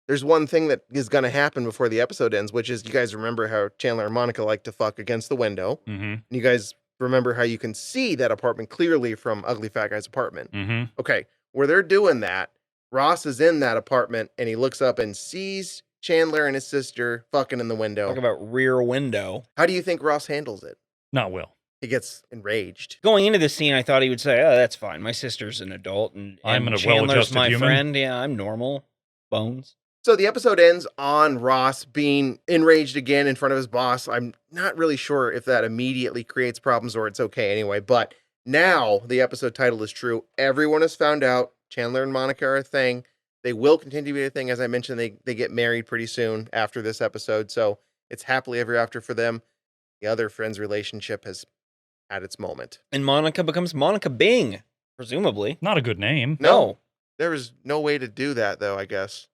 there's one thing that is going to happen before the episode ends, which is, you guys remember how Chandler and Monica like to fuck against the window. Mm-hmm. And you guys remember how you can see that apartment clearly from Ugly Fat Guy's apartment. Mm-hmm. Okay, where they're doing that, Ross is in that apartment and he looks up and sees Chandler and his sister fucking in the window. Talk about rear window. How do you think Ross handles it? Not well. He gets enraged. Going into this scene, I thought he would say, "Oh, that's fine. My sister's an adult, and I'm a Chandler's well-adjusted my human." friend. Yeah, I'm normal. Bones." So the episode ends on Ross being enraged again in front of his boss. I'm not really sure if that immediately creates problems or it's okay anyway, but now the episode title is true. Everyone has found out Chandler and Monica are a thing. They will continue to be a thing. As I mentioned, they get married pretty soon after this episode. So it's happily ever after for them. The other friend's relationship has had its moment. And Monica becomes Monica Bing, presumably. Not a good name. No. There was no way to do that, though, I guess.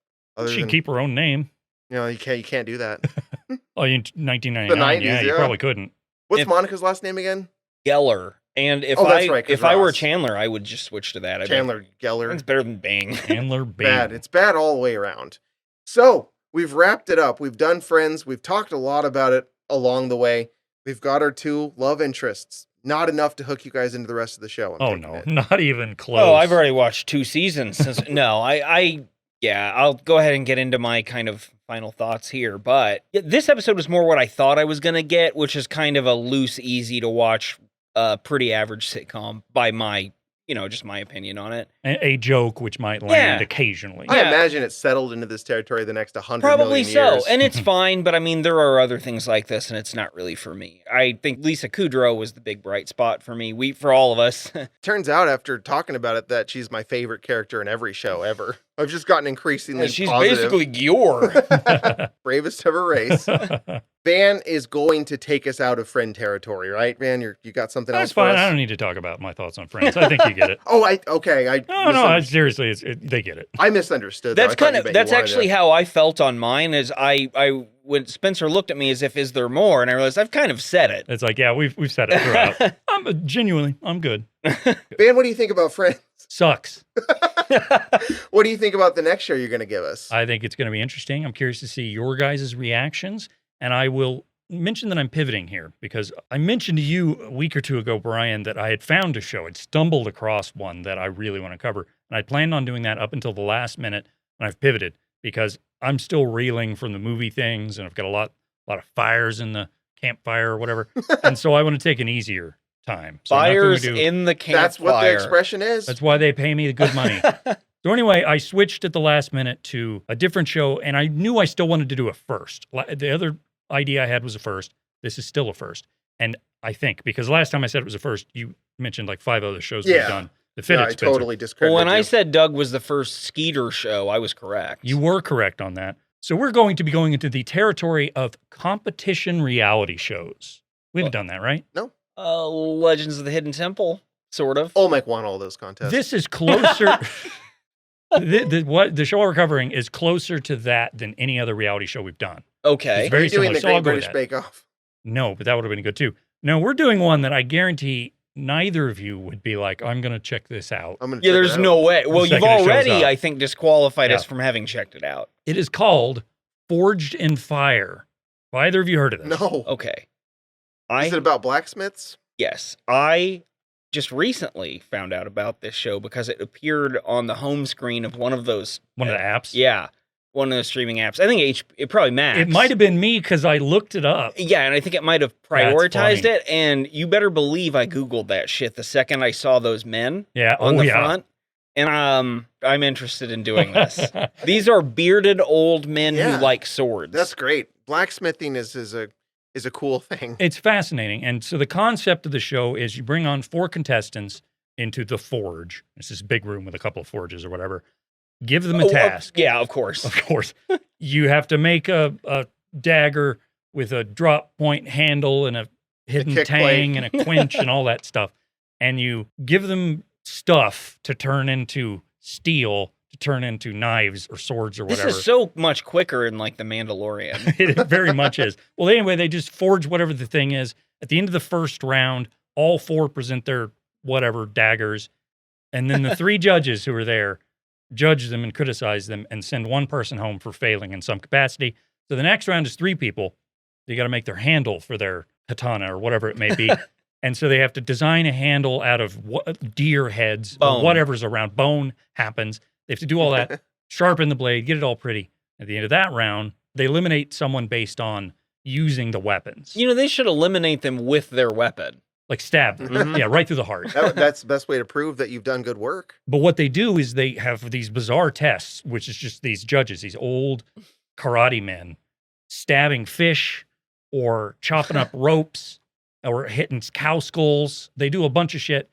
She'd keep her own name. You can't do that. Oh, in 1999, The 90s, yeah, you yeah. probably couldn't. What's Monica's last name again? Geller. And if that's right, 'cause if I were Ross. Chandler, I would just switch to that. Chandler Geller. It's better than Bing. Chandler Bing. Bad. It's bad all the way around. So we've wrapped it up. We've done Friends. We've talked a lot about it along the way. We've got our 2 love interests. Not enough to hook you guys into the rest of the show. Oh, no. Not even close. Oh, I've already watched 2 seasons. No, I'll go ahead and get into my kind of final thoughts here. But this episode was more what I thought I was going to get, which is kind of a loose, easy to watch, pretty average sitcom by my, just my opinion on it. A joke which might land occasionally. I imagine it's settled into this territory the next 100 Probably million years. so, and it's fine, but I mean, there are other things like this, and it's not really for me. I think Lisa Kudrow was the big bright spot for me, for all of us. Turns out, after talking about it, that she's my favorite character in every show ever. I've just gotten increasingly She's positive. basically Gior. Bravest of her race. Van is going to take us out of Friend territory, right, Van? You got something That's else for fine. us? I don't need to talk about my thoughts on Friends. I think you get it. Okay. No, seriously, they get it. I misunderstood. That's actually how I felt on mine. Is I when Spencer looked at me as if, is there more? And I realized I've kind of said it. It's like, yeah, we've said it throughout. I'm good. Van, what do you think about Friends? Sucks. What do you think about the next show you're going to give us? I think it's going to be interesting. I'm curious to see your guys' reactions. And I will mention that I'm pivoting here because I mentioned to you a week or 2 ago, Brian, that I had found a show. I'd stumbled across one that I really want to cover. And I planned on doing that up until the last minute. And I've pivoted because I'm still reeling from the movie things. And I've got a lot of fires in the campfire or whatever. And so I want to take an easier time. So Fires in the campfire. That's what the expression is. That's why they pay me the good money. So anyway, I switched at the last minute to a different show, and I knew I still wanted to do a first. The other idea I had was a first. This is still a first. And I think, because last time I said it was a first, you mentioned like 5 other shows we've done. The fit I totally discredited Well, when I you. said Doug was the first Skeeter show, I was correct. You were correct on that. So we're going to be going into the territory of competition reality shows. We've done that, right? No. Legends of the Hidden Temple, sort of. Olmec won all those contests. This is closer. What the show we're covering is closer to that than any other reality show we've done. Okay. It's very Are you doing similar. the So I'll Great go with British that. Bake Off? No, but that would have been good too. No, we're doing one that I guarantee neither of you would be like, I'm going to check this out. I'm gonna Yeah, check there's it out. no way. Well, you've second it shows already, up. I think, disqualified us Yeah. from having checked it out. It is called Forged in Fire. Have either of you heard of this? No. Okay. Is it about blacksmiths? Yes. I just recently found out about this show because it appeared on the home screen of one of those. One of the apps? Yeah. One of those streaming apps. I think it probably Max. It might have been me because I looked it up. Yeah, and I think it might have That's prioritized funny. it. And you better believe I Googled that shit the second I saw those men Yeah. on Oh, the yeah. front. And I'm interested in doing this. These are bearded old men Yeah. who like swords. That's great. Blacksmithing is a cool thing. It's fascinating. And so the concept of the show is you bring on 4 contestants into the forge. It's this big room with a couple of forges or whatever. Give them a task. Yeah, of course. Of course. You have to make a dagger with a drop point handle and a hidden kick tang plate. and a quench and all that stuff. And you give them stuff to turn into steel, to turn into knives or swords or This whatever. is so much quicker in like The Mandalorian. It very much is. Well, anyway, they just forge whatever the thing is. At the end of the first round, all 4 present their whatever daggers. And then the 3 judges who are there judge them and criticize them and send one person home for failing in some capacity. So the next round is 3 people. They got to make their handle for their katana or whatever it may be. And so they have to design a handle out of deer heads or Bone. whatever's around. Bone happens. They have to do all that, sharpen the blade, get it all pretty. At the end of that round, they eliminate someone based on using the weapons. You know, they should eliminate them with their weapon. Like stab them. Mhm. Yeah, right through the heart. That's the best way to prove that you've done good work. But what they do is they have these bizarre tests, which is just these judges, these old karate men, stabbing fish or chopping up ropes or hitting cow skulls. They do a bunch of shit.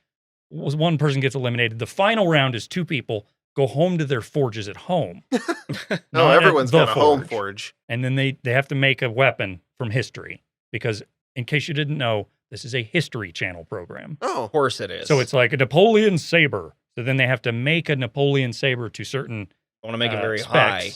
One person gets eliminated. The final round is 2 people. go home to their forges at home. No, Not at everyone's the got a home forge. And then they have to make a weapon from history because, in case you didn't know, this is a History Channel program. Oh, Of course it is. So it's like a Napoleon saber. So then they have to make a Napoleon saber to certain I want to make it very specs. high.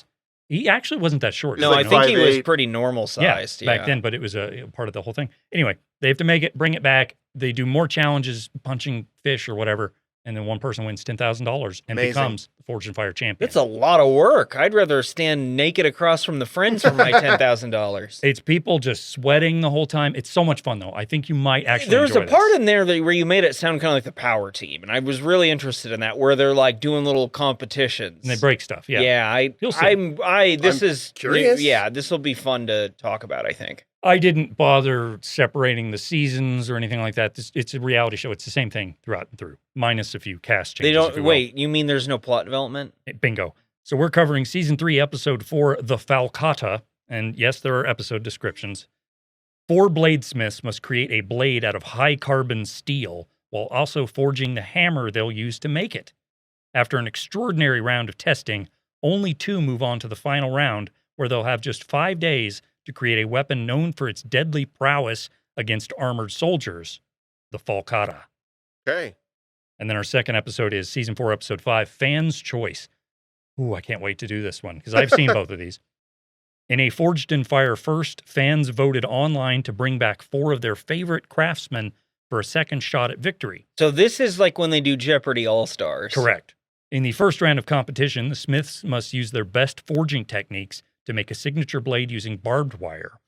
He actually wasn't that short. No, like I think he was 5'8". pretty normal sized. back then, but it was a part of the whole thing. Anyway, they have to make it, bring it back. They do more challenges, punching fish or whatever, and then one person wins $10,000 and Amazing. becomes the Forge and Fire champion. It's a lot of work. I'd rather stand naked across from the friends for my $10,000. It's people just sweating the whole time. It's so much fun, though. I think you might actually There's enjoy a part this. in there where you made it sound kind of like the Power Team, and I was really interested in that, where they're like doing little competitions. And they break stuff. Yeah. Yeah, You'll see. this I'm is curious. Yeah, this will be fun to talk about, I think. I didn't bother separating the seasons or anything like that. It's a reality show. It's the same thing throughout and through, minus a few cast changes. They if don't you will. wait. You mean there's no plot development? Bingo. So we're covering season 3, episode 4, The Falcata. And yes, there are episode descriptions. 4 bladesmiths must create a blade out of high carbon steel while also forging the hammer they'll use to make it. After an extraordinary round of testing, only 2 move on to the final round, where they'll have just 5 days to create a weapon known for its deadly prowess against armored soldiers, the Falcata. okay. And then our second episode is season 4, episode 5, Fans' Choice. Ooh, I can't wait to do this one because I've seen both of these. In a Forged in Fire first, fans voted online to bring back 4 of their favorite craftsmen for a second shot at victory. So this is like when they do Jeopardy All-Stars. Correct. In the first round of competition, the smiths must use their best forging techniques to make a signature blade using barbed wire.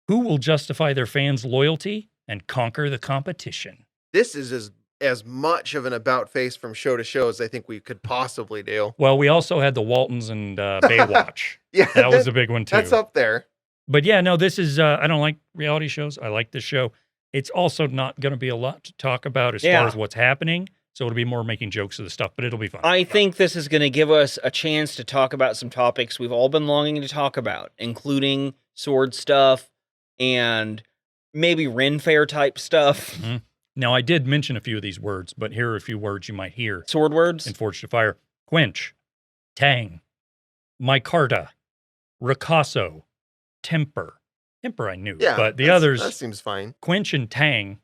Who will justify their fans' loyalty and conquer the competition? This is as much of an about face from show to show as I think we could possibly do. Well, we also had the Waltons and Baywatch. Yeah, That was a big one, too. That's up there. But yeah, no, this is, I don't like reality shows. I like this show. It's also not going to be a lot to talk about as far as what's happening. So it'll be more making jokes of the stuff, but it'll be fun. I think this is going to give us a chance to talk about some topics we've all been longing to talk about, including sword stuff and maybe Ren Fair type stuff. Mm-hmm. Now, I did mention a few of these words, but here are a few words you might hear. Sword words? In Forged to Fire. Quench, tang, micarta, ricasso, temper. Temper I knew, Yeah, but the others, that seems fine. quench and tang,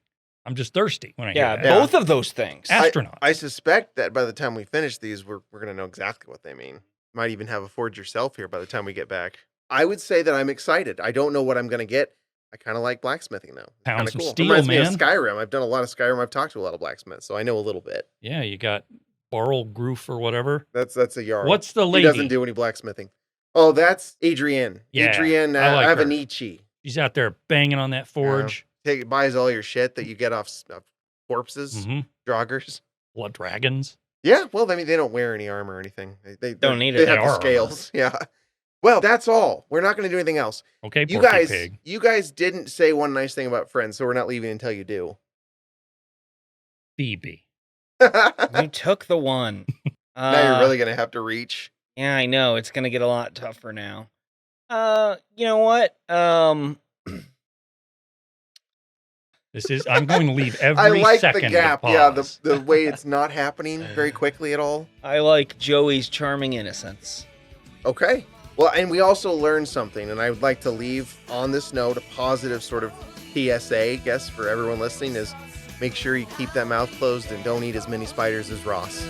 I'm just thirsty when I hear Yeah, that. both of those things. Astronauts. I suspect that by the time we finish these, we're going to know exactly what they mean. Might even have a forge yourself here by the time we get back. I would say that I'm excited. I don't know what I'm going to get. I kind of like blacksmithing though. Pounds Kinda of steel, Reminds me man. of Skyrim. I've done a lot of Skyrim. I've talked to a lot of blacksmiths, so I know a little bit. Yeah, you got Barrel Groof or whatever. That's a Jarl. What's the He lady? doesn't do any blacksmithing. Oh, that's Adrienne. Yeah, Adrienne I like her. Avanici. She's out there banging on that forge. Buys all your shit that you get off corpses, Mm-hmm. draggers. Blood dragons. Yeah, well, I mean, they don't wear any armor or anything. They Don't need it. They They have the are armor. scales. Yeah. Well, that's all. We're not going to do anything else. Okay, You Porky guys, Pig. you guys didn't say one nice thing about Friends, so we're not leaving until you do. Phoebe. You took the one. Now you're really going to have to reach. Yeah, I know. It's going to get a lot tougher now. You know what? I'm going to leave every I like second the to gap. Yeah, pause. the way it's not happening very quickly at all. I like Joey's charming innocence. Okay. Well, and we also learned something, and I would like to leave on this note a positive sort of PSA, I guess, for everyone listening is make sure you keep that mouth closed and don't eat as many spiders as Ross.